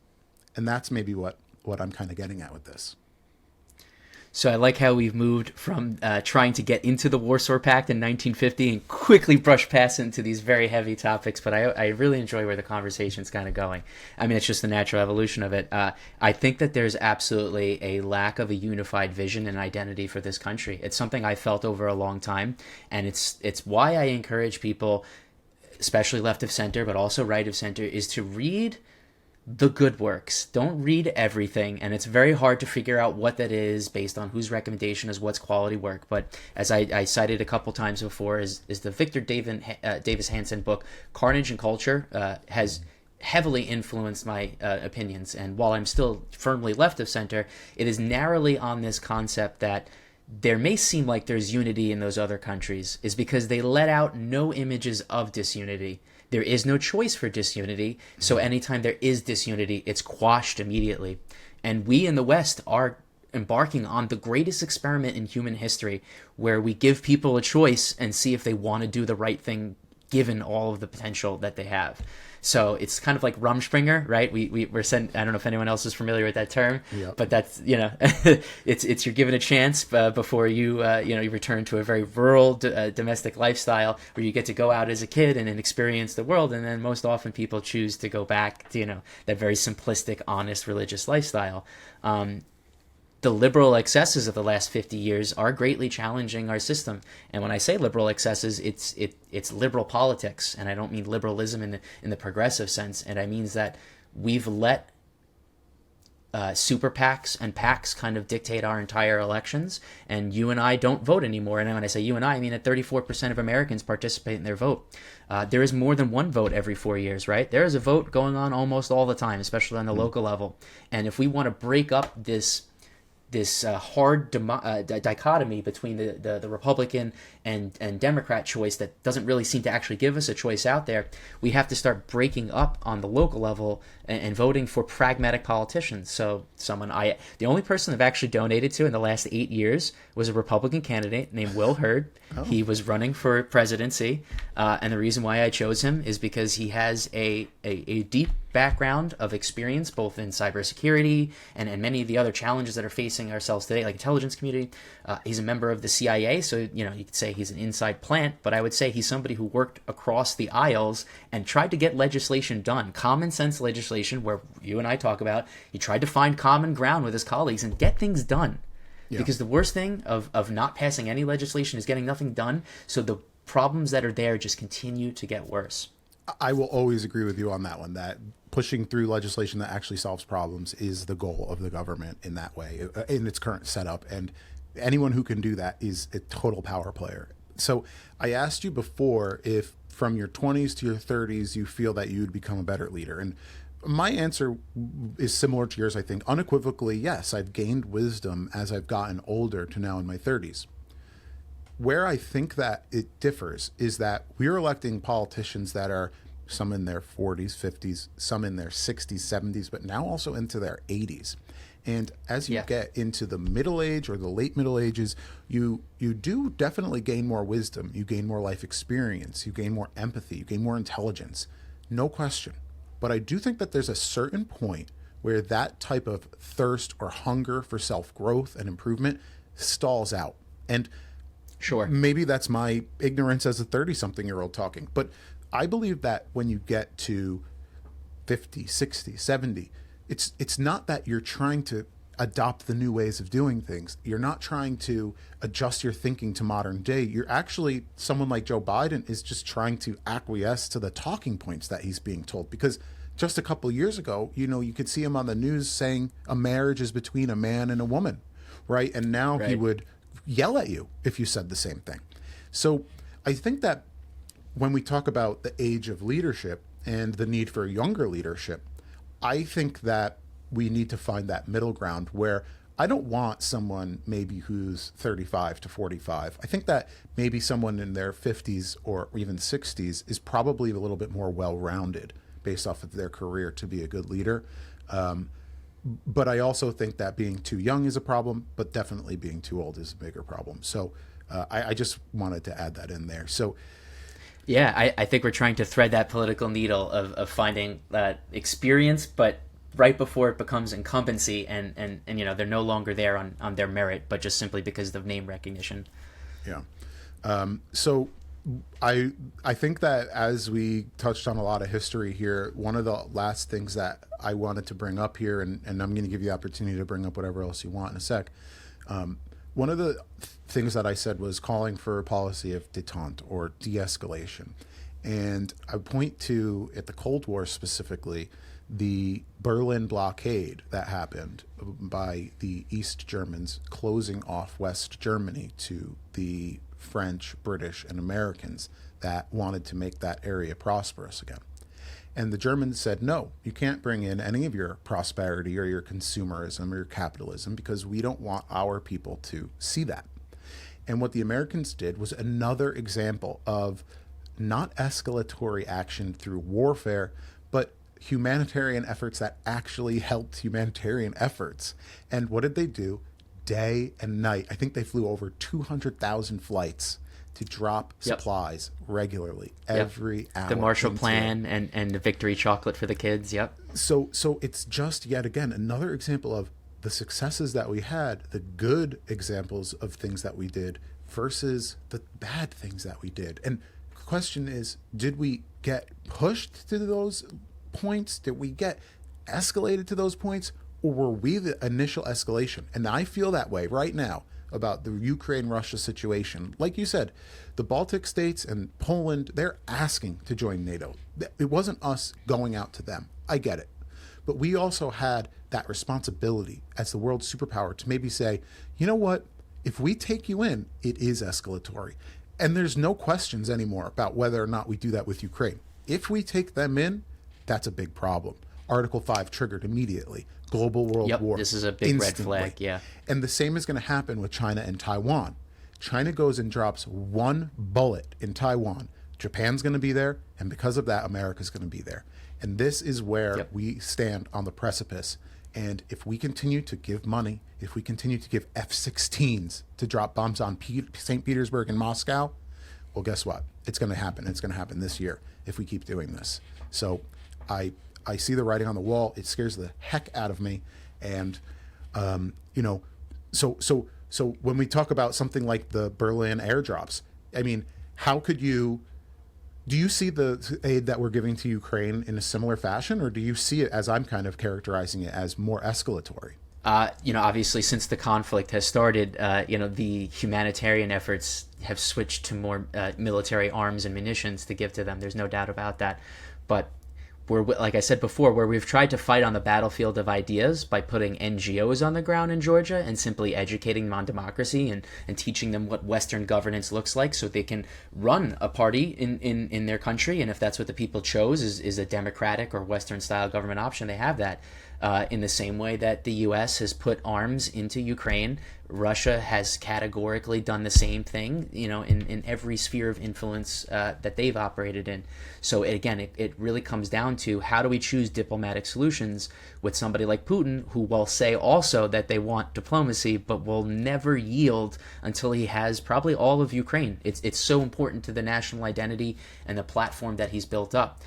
And that's maybe what I'm kind of getting at with this. So I like how we've moved from trying to get into the Warsaw Pact in 1950 and quickly brush past into these very heavy topics. But I really enjoy where the conversation's kind of going. I mean, it's just the natural evolution of it. I think that there's absolutely a lack of a unified vision and identity for this country. It's something I felt over a long time. And it's why I encourage people, especially left of center, but also right of center, is to read the good works. Don't read everything, and it's very hard to figure out what that is based on whose recommendation is what's quality work. But as I cited a couple times before, is the Victor Davis Hanson book Carnage and Culture has heavily influenced my opinions. And while I'm still firmly left of center, it is narrowly on this concept that there may seem like there's unity in those other countries is because they let out no images of disunity. There is no choice for disunity, so anytime there is disunity, it's quashed immediately. And we in the West are embarking on the greatest experiment in human history, where we give people a choice and see if they want to do the right thing given all of the potential that they have. So it's kind of like Rumspringa, right? We're sent. I don't know if anyone else is familiar with that term, Yep. but that's it's you're given a chance before you you return to a very rural domestic lifestyle where you get to go out as a kid and then experience the world, and then most often people choose to go back to that very simplistic, honest religious lifestyle. The liberal excesses of the last 50 years are greatly challenging our system. And when I say liberal excesses, it's liberal politics, and I don't mean liberalism in the progressive sense. And I mean that we've let super PACs and PACs kind of dictate our entire elections, and you and I don't vote anymore. And when I say you and I mean that 34% of Americans participate in their vote. There is more than one vote every 4 years, right? There is a vote going on almost all the time, especially on the local level. And if we want to break up this hard dichotomy between the Republican and Democrat choice that doesn't really seem to actually give us a choice out there, we have to start breaking up on the local level and voting for pragmatic politicians. So the only person I've actually donated to in the last 8 years was a Republican candidate named Will Hurd. Oh. He was running for presidency, and the reason why I chose him is because he has a deep background of experience both in cybersecurity and many of the other challenges that are facing ourselves today, like intelligence community. He's a member of the CIA, so you could say he's an inside plant, but I would say he's somebody who worked across the aisles and tried to get legislation done, common sense legislation, where you and I talk about. He tried to find common ground with his colleagues and get things done. Yeah. Because the worst thing of not passing any legislation is getting nothing done, so the problems that are there just continue to get worse. I will always agree with you on that one, that pushing through legislation that actually solves problems is the goal of the government in that way, in its current setup. And anyone who can do that is a total power player. So I asked you before if from your 20s to your 30s, you feel that you'd become a better leader. And my answer is similar to yours, I think. Unequivocally, yes, I've gained wisdom as I've gotten older to now in my 30s. Where I think that it differs is that we're electing politicians that are some in their 40s, 50s, some in their 60s, 70s, but now also into their 80s. And as you get into the middle age or the late middle ages, you do definitely gain more wisdom. You gain more life experience. You gain more empathy. You gain more intelligence. No question. But I do think that there's a certain point where that type of thirst or hunger for self-growth and improvement stalls out. And sure, maybe that's my ignorance as a 30-something-year-old talking. But I believe that when you get to 50, 60, 70, it's not that you're trying to adopt the new ways of doing things. You're not trying to adjust your thinking to modern day. You're actually, someone like Joe Biden is just trying to acquiesce to the talking points that he's being told. Because just a couple of years ago, you could see him on the news saying a marriage is between a man and a woman, right? And now he would yell at you if you said the same thing. So I think that when we talk about the age of leadership and the need for younger leadership, I think that we need to find that middle ground where I don't want someone maybe who's 35 to 45. I think that maybe someone in their 50s or even 60s is probably a little bit more well-rounded based off of their career to be a good leader. But I also think that being too young is a problem, but definitely being too old is a bigger problem. So I just wanted to add that in there. So yeah, I think we're trying to thread that political needle of finding that experience, but right before it becomes incumbency and they're no longer there on their merit, but just simply because of name recognition. Yeah. So I think that as we touched on a lot of history here, one of the last things that I wanted to bring up here, and I'm going to give you the opportunity to bring up whatever else you want in a sec. One of the things that I said was calling for a policy of détente or de-escalation. And I point to, at the Cold War specifically, the Berlin blockade that happened by the East Germans closing off West Germany to the French, British, and Americans that wanted to make that area prosperous again. And the Germans said, no, you can't bring in any of your prosperity or your consumerism or your capitalism because we don't want our people to see that. And what the Americans did was another example of not escalatory action through warfare, but humanitarian efforts that actually helped humanitarian efforts. And what did they do? Day and night. I think they flew over 200,000 flights to drop supplies regularly every hour. The Marshall Plan and the Victory Chocolate for the kids. Yep. So it's just yet again another example of the successes that we had, the good examples of things that we did versus the bad things that we did. And the question is, did we get pushed to those points? Did we get escalated to those points? Or were we the initial escalation? And I feel that way right now about the Ukraine-Russia situation. Like you said, the Baltic states and Poland, they're asking to join NATO. It wasn't us going out to them. I get it. But we also had that responsibility as the world superpower to maybe say, you know what? If we take you in, it is escalatory. And there's no questions anymore about whether or not we do that with Ukraine. If we take them in, that's a big problem. Article 5 triggered immediately. Global world war. This is a big instantly. red flag, yeah. And the same is going to happen with China and Taiwan. China goes and drops one bullet in Taiwan. Japan's going to be there, and because of that, America's going to be there. And this is where we stand on the precipice. And if we continue to give money, if we continue to give F-16s to drop bombs on St. Petersburg and Moscow, well, guess what? It's going to happen. It's going to happen this year if we keep doing this. So I see the writing on the wall. It scares the heck out of me. And, so when we talk about something like the Berlin airdrops, I mean, do you see the aid that we're giving to Ukraine in a similar fashion, or do you see it as I'm kind of characterizing it as more escalatory? Obviously, since the conflict has started, the humanitarian efforts have switched to more military arms and munitions to give to them. There's no doubt about that. But like I said before, where we've tried to fight on the battlefield of ideas by putting NGOs on the ground in Georgia and simply educating them on democracy and teaching them what Western governance looks like so they can run a party in their country. And if that's what the people chose is a democratic or Western style government option, they have that. In the same way that the U.S. has put arms into Ukraine, Russia has categorically done the same thing, in every sphere of influence that they've operated in. So again, it really comes down to how do we choose diplomatic solutions with somebody like Putin, who will say also that they want diplomacy, but will never yield until he has probably all of Ukraine. It's so important to the national identity and the platform that he's built up.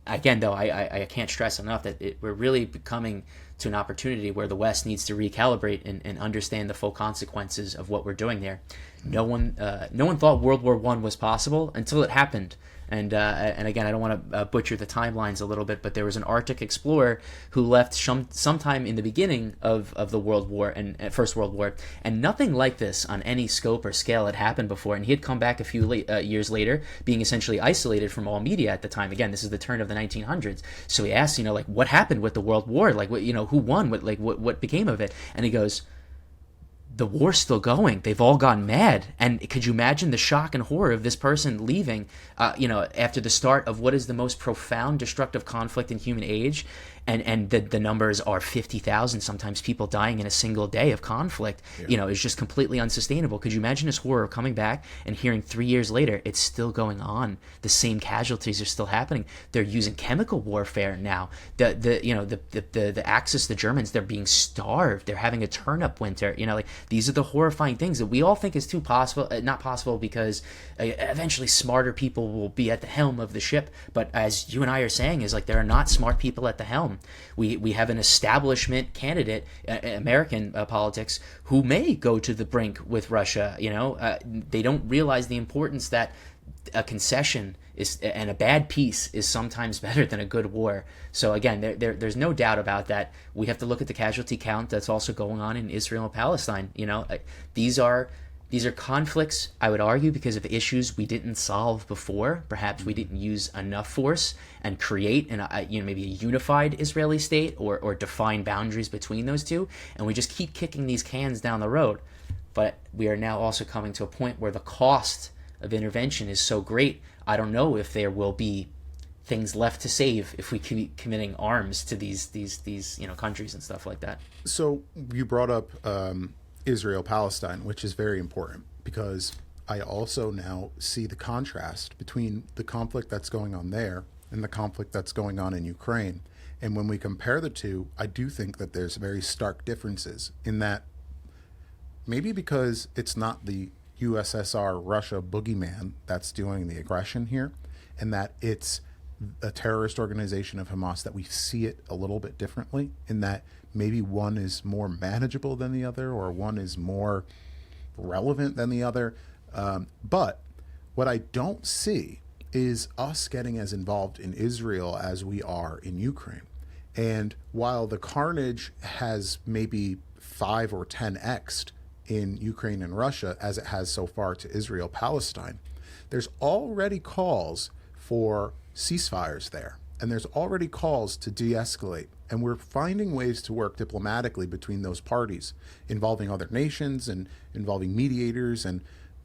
Again, though, I can't stress enough that we're really coming to an opportunity where the West needs to recalibrate and understand the full consequences of what we're doing there. No one thought World War I was possible until it happened. And again, I don't want to butcher the timelines a little bit, but there was an Arctic explorer who left sometime in the beginning of the World War and First World War, and nothing like this on any scope or scale had happened before. And he had come back a few years later, being essentially isolated from all media at the time. Again, this is the turn of the 1900s. So he asked, what happened with the World War? Who won? What became of it? And he goes, the war's still going. They've all gone mad. And could you imagine the shock and horror of this person leaving, after the start of what is the most profound destructive conflict in human age? And the numbers are 50,000, sometimes people dying in a single day of conflict, is just completely unsustainable. Could you imagine this horror of coming back and hearing 3 years later, it's still going on. The same casualties are still happening. They're using chemical warfare now. The Axis, the Germans, they're being starved. They're having a turnip winter. These are the horrifying things that we all think is not possible because eventually smarter people will be at the helm of the ship. But as you and I are saying, is there are not smart people at the helm. We have an establishment candidate, American politics, who may go to the brink with Russia. They don't realize the importance that a concession and a bad peace is sometimes better than a good war. So again, there's no doubt about that. We have to look at the casualty count that's also going on in Israel and Palestine. These are conflicts, I would argue, because of issues we didn't solve before. Perhaps we didn't use enough force and create maybe a unified Israeli state or define boundaries between those two. And we just keep kicking these cans down the road. But we are now also coming to a point where the cost of intervention is so great. I don't know if there will be things left to save if we keep committing arms to these countries and stuff like that. So you brought up Israel, Palestine, which is very important because I also now see the contrast between the conflict that's going on there and the conflict that's going on in Ukraine. And when we compare the two, I do think that there's very stark differences in that maybe because it's not the USSR Russia boogeyman that's doing the aggression here, and that it's a terrorist organization of Hamas, that we see it a little bit differently in that maybe one is more manageable than the other or one is more relevant than the other. But what I don't see is us getting as involved in Israel as we are in Ukraine. And while the carnage has maybe 5 or 10x'd in Ukraine and Russia as it has so far to Israel, Palestine, there's already calls for ceasefires there. and there's already calls to de-escalate, and we're finding ways to work diplomatically between those parties, involving other nations and involving mediators. And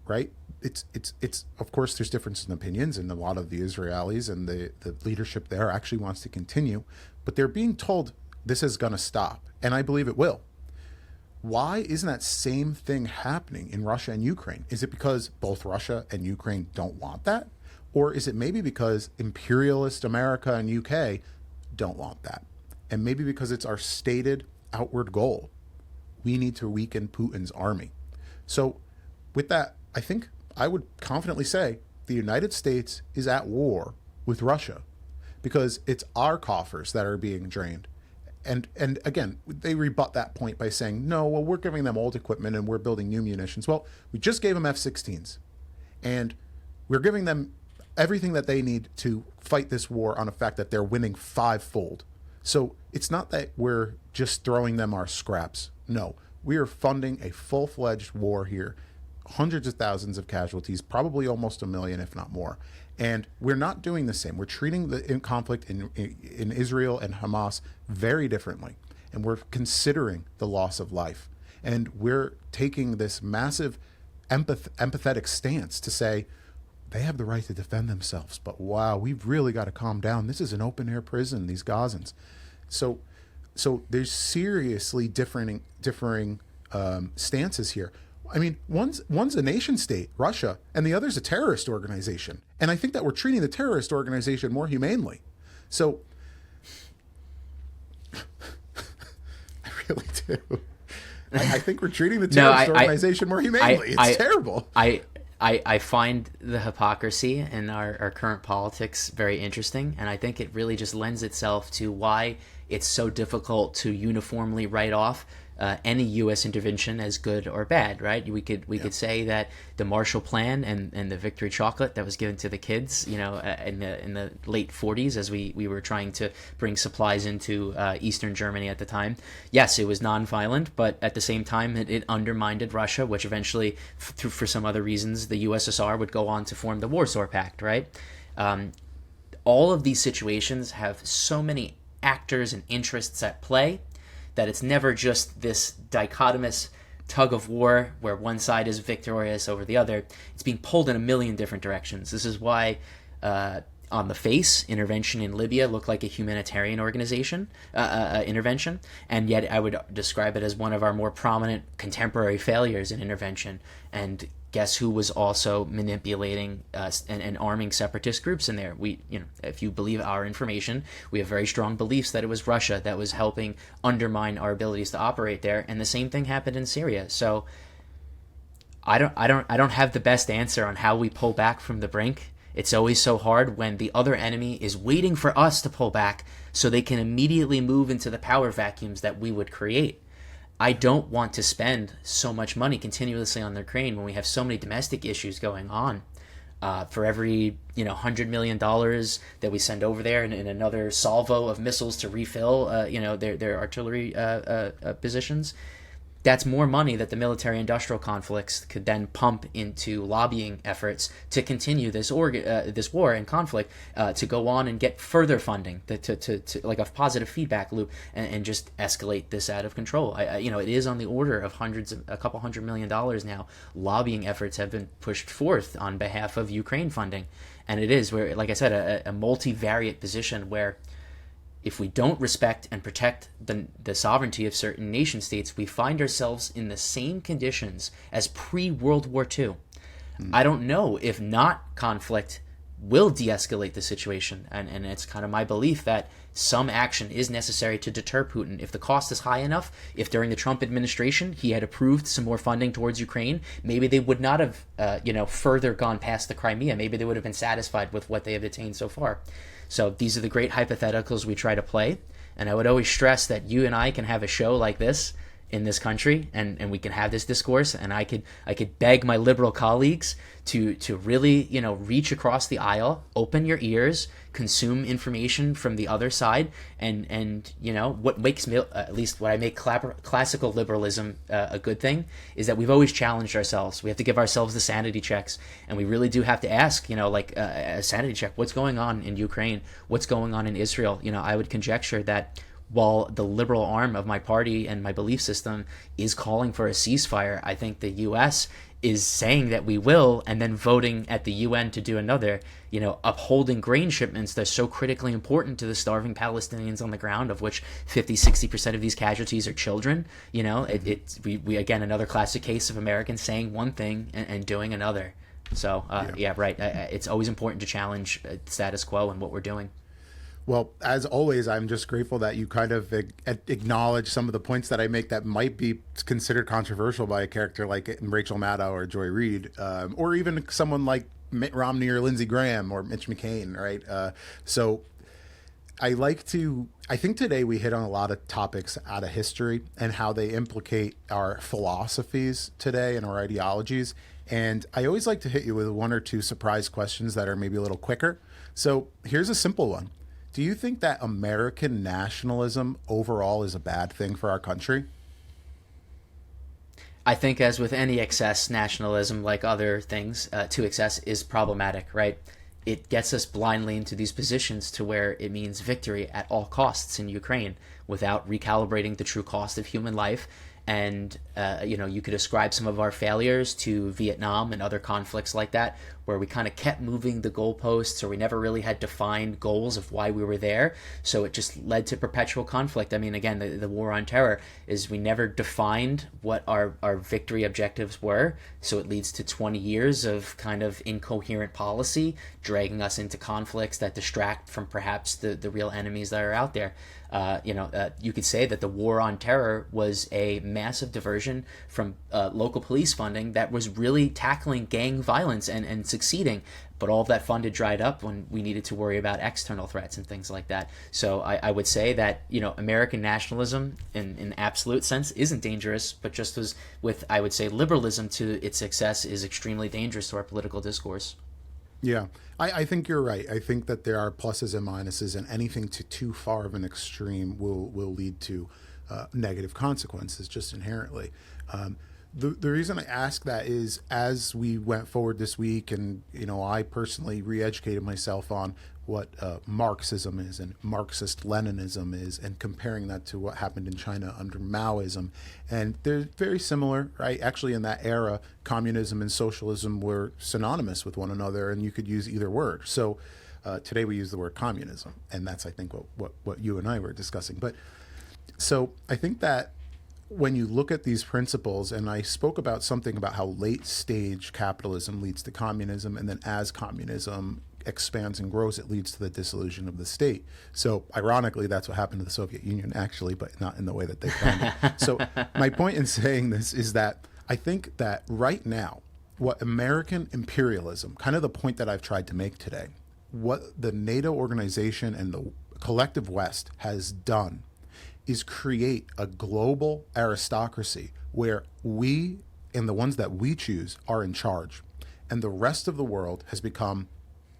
right, it's of course there's differences in opinions, and a lot of the Israelis and the leadership there actually wants to continue, but they're being told this is going to stop, and I believe it will. Why isn't that same thing happening in Russia and Ukraine? Is it because both Russia and Ukraine don't want that? Or is it maybe because imperialist America and UK don't want that? And maybe because it's our stated outward goal. We need to weaken Putin's army. So with that, I think I would confidently say the United States is at war with Russia because it's our coffers that are being drained. And again, they rebut that point by saying, no, well, we're giving them old equipment and we're building new munitions. Well, we just gave them F-16s, and we're giving them everything that they need to fight this war on the fact that they're winning fivefold. So it's not that we're just throwing them our scraps. No, we are funding a full-fledged war here, hundreds of thousands of casualties, probably almost 1 million, if not more. And we're not doing the same. We're treating the conflict in Israel and Hamas very differently. And we're considering the loss of life. And we're taking this massive empathetic stance to say, they have the right to defend themselves. But wow, we've really got to calm down. This is an open-air prison, these Gazans. So there's seriously differing stances here. I mean, one's a nation state, Russia, and the other's a terrorist organization. And I think that we're treating the terrorist organization more humanely. So I really do. I think we're treating the terrorist organization more humanely. It's terrible. I find the hypocrisy in our current politics very interesting, and I think it really just lends itself to why it's so difficult to uniformly write off any U.S. intervention as good or bad, right? We could say that the Marshall Plan and the victory chocolate that was given to the kids, in the late 40s, as we were trying to bring supplies into Eastern Germany at the time. Yes, it was nonviolent, but at the same time, it undermined Russia, which eventually, for some other reasons, the USSR would go on to form the Warsaw Pact, right? All of these situations have so many actors and interests at play that it's never just this dichotomous tug of war where one side is victorious over the other. It's being pulled in a million different directions. This is why, on the face, intervention in Libya looked like a humanitarian intervention, and yet I would describe it as one of our more prominent contemporary failures in intervention. And guess who was also manipulating and arming separatist groups in there? If you believe our information, we have very strong beliefs that it was Russia that was helping undermine our abilities to operate there, and the same thing happened in Syria. So I don't have the best answer on how we pull back from the brink. It's always so hard when the other enemy is waiting for us to pull back so they can immediately move into the power vacuums that we would create. I don't want to spend so much money continuously on the Ukraine when we have so many domestic issues going on. For every $100 million that we send over there, and another salvo of missiles to refill their artillery positions, that's more money that the military-industrial conflicts could then pump into lobbying efforts to continue this war and conflict, to go on and get further funding, to like a positive feedback loop, and just escalate this out of control. It is on the order of a couple $100 million now. Lobbying efforts have been pushed forth on behalf of Ukraine funding, and it is where, like I said, a multivariate position where, if we don't respect and protect the sovereignty of certain nation states, we find ourselves in the same conditions as pre-World War II. I don't know if not conflict will de-escalate the situation, and it's kind of my belief that some action is necessary to deter Putin. If the cost is high enough, if during the Trump administration he had approved some more funding towards Ukraine, maybe they would not have further gone past the Crimea. Maybe they would have been satisfied with what they have attained so far. So these are the great hypotheticals we try to play, and I would always stress that you and I can have a show like this in this country, and we can have this discourse, and I could beg my liberal colleagues to really, reach across the aisle, open your ears, consume information from the other side, and what makes me, at least what I make classical liberalism a good thing, is that we've always challenged ourselves. We have to give ourselves the sanity checks, and we really do have to ask, a sanity check, what's going on in Ukraine, what's going on in Israel. I would conjecture that while the liberal arm of my party and my belief system is calling for a ceasefire, I think the U.S. is saying that we will, and then voting at the UN to do another, upholding grain shipments that's so critically important to the starving Palestinians on the ground, of which 50-60% of these casualties are children. We again, another classic case of Americans saying one thing and doing another. So, right. It's always important to challenge status quo and what we're doing. Well, as always, I'm just grateful that you kind of acknowledge some of the points that I make that might be considered controversial by a character like Rachel Maddow or Joy Reid, or even someone like Mitt Romney or Lindsey Graham or Mitch McCain, right? So I think today we hit on a lot of topics out of history and how they implicate our philosophies today and our ideologies. And I always like to hit you with one or two surprise questions that are maybe a little quicker. So here's a simple one. Do you think that American nationalism overall is a bad thing for our country? I think, as with any excess, nationalism, like other things, to excess is problematic, right? It gets us blindly into these positions to where it means victory at all costs in Ukraine without recalibrating the true cost of human life. And, you could ascribe some of our failures to Vietnam and other conflicts like that, where we kind of kept moving the goalposts, or we never really had defined goals of why we were there. So it just led to perpetual conflict. I mean, again, the war on terror is we never defined what our victory objectives were. So it leads to 20 years of kind of incoherent policy, dragging us into conflicts that distract from perhaps the real enemies that are out there. You could say that the war on terror was a massive diversion from local police funding that was really tackling gang violence and succeeding. But all of that fund had dried up when we needed to worry about external threats and things like that. So I would say that, American nationalism in absolute sense isn't dangerous, but just as with, I would say, liberalism to its success is extremely dangerous to our political discourse. Yeah, I think you're right. I think that there are pluses and minuses, and anything too far of an extreme will lead to negative consequences just inherently. The reason I ask that is, as we went forward this week, and I personally re-educated myself on what Marxism is and Marxist-Leninism is, and comparing that to what happened in China under Maoism. And they're very similar, right? Actually, in that era, communism and socialism were synonymous with one another, and you could use either word. So today we use the word communism, and that's, I think, what you and I were discussing. But so I think that when you look at these principles, and I spoke about something about how late stage capitalism leads to communism, and then as communism expands and grows, it leads to the dissolution of the state. So ironically, that's what happened to the Soviet Union, actually, but not in the way that they planned it. So my point in saying this is that I think that right now, what American imperialism, kind of the point that I've tried to make today, what the NATO organization and the collective West has done is create a global aristocracy where we and the ones that we choose are in charge. And the rest of the world has become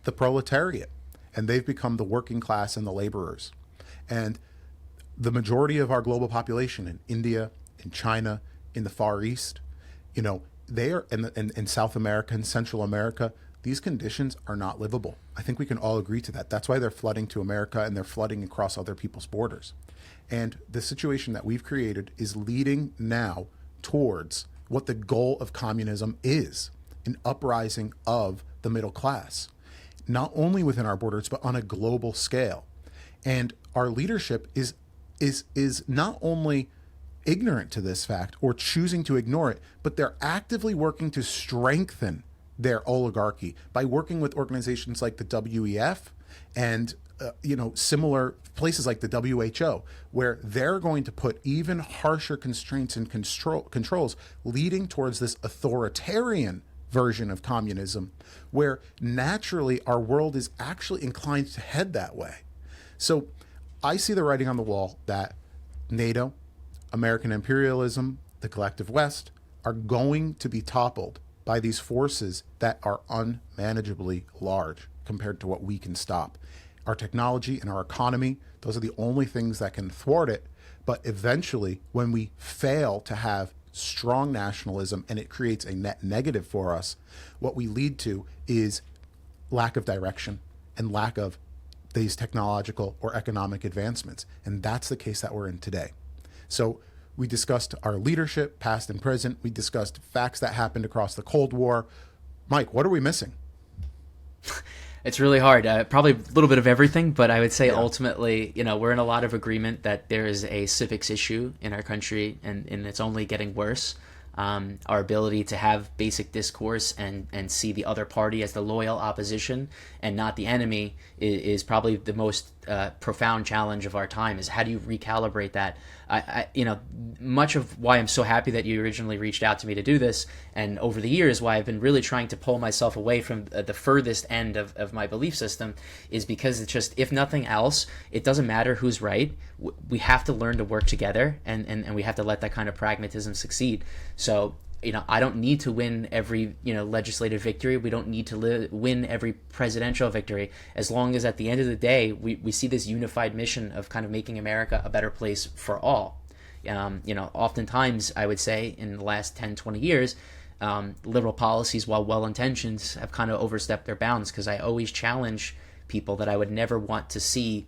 the proletariat, and they've become the working class and the laborers. And the majority of our global population in India, in China, in the Far East, they are in South America and Central America, these conditions are not livable. I think we can all agree to that. That's why they're flooding to America, and they're flooding across other people's borders. And the situation that we've created is leading now towards what the goal of communism is, an uprising of the middle class, not only within our borders, but on a global scale. And our leadership is not only ignorant to this fact or choosing to ignore it, but they're actively working to strengthen their oligarchy by working with organizations like the WEF and similar places like the WHO, where they're going to put even harsher constraints and controls, leading towards this authoritarian version of communism, where naturally our world is actually inclined to head that way. So I see the writing on the wall that NATO, American imperialism, the collective West, are going to be toppled by these forces that are unmanageably large compared to what we can stop. Our technology and our economy, those are the only things that can thwart it. But eventually, when we fail to have strong nationalism and it creates a net negative for us, what we lead to is lack of direction and lack of these technological or economic advancements. And that's the case that we're in today. So we discussed our leadership, past and present. We discussed facts that happened across the Cold War. Mike, what are we missing? It's really hard. Probably a little bit of everything, but I would say ultimately, we're in a lot of agreement that there is a civics issue in our country, and it's only getting worse. Our ability to have basic discourse and see the other party as the loyal opposition and not the enemy is probably the most profound challenge of our time. Is how do you recalibrate that? Much of why I'm so happy that you originally reached out to me to do this, and over the years why I've been really trying to pull myself away from the furthest end of my belief system, is because it's just, if nothing else, it doesn't matter who's right. We have to learn to work together, and we have to let that kind of pragmatism succeed. So I don't need to win every legislative victory. We don't need to win every presidential victory, as long as at the end of the day we see this unified mission of kind of making America a better place for all. Oftentimes I would say in the last 10, 20 years, liberal policies, while well-intentioned, have kind of overstepped their bounds, because I always challenge people that I would never want to see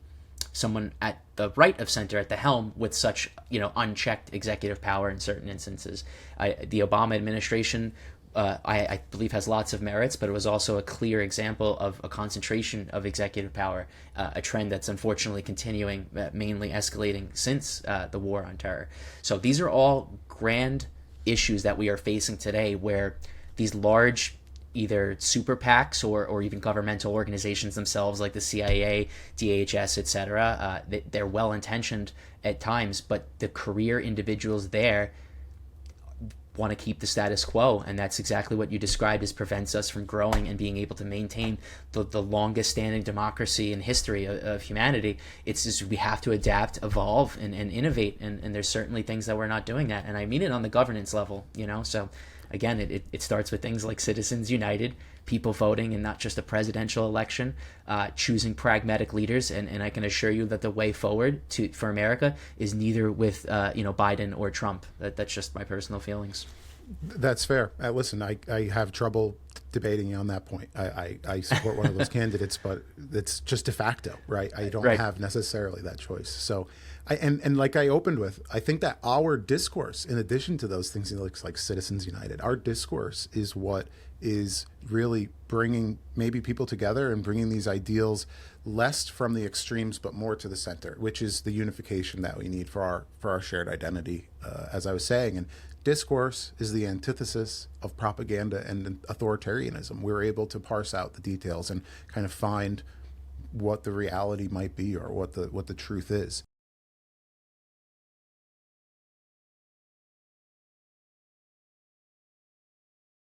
someone at the right of center at the helm with such unchecked executive power in certain instances. The Obama administration, I believe, has lots of merits, but it was also a clear example of a concentration of executive power, a trend that's unfortunately continuing, mainly escalating since the war on terror. So these are all grand issues that we are facing today, where these large either super PACs or even governmental organizations themselves, like the CIA, DHS, etc. They're well-intentioned at times, but the career individuals there want to keep the status quo, and that's exactly what you described as prevents us from growing and being able to maintain the longest standing democracy in history of humanity. It's just, we have to adapt, evolve, and innovate, and there's certainly things that we're not doing that, and I mean it on the governance level, so again, it starts with things like Citizens United, people voting, and not just a presidential election, choosing pragmatic leaders. And I can assure you that the way forward for America is neither with Biden or Trump. That's just my personal feelings. That's fair. Listen, I have trouble debating you on that point. I support one of those candidates, but it's just de facto, right? I don't have necessarily that choice. So, and like I opened with, I think that our discourse, in addition to those things, it looks like Citizens United, our discourse is what is really bringing maybe people together and bringing these ideals less from the extremes, but more to the center, which is the unification that we need for our shared identity, as I was saying. And discourse is the antithesis of propaganda and authoritarianism. We're able to parse out the details and kind of find what the reality might be, or what the truth is.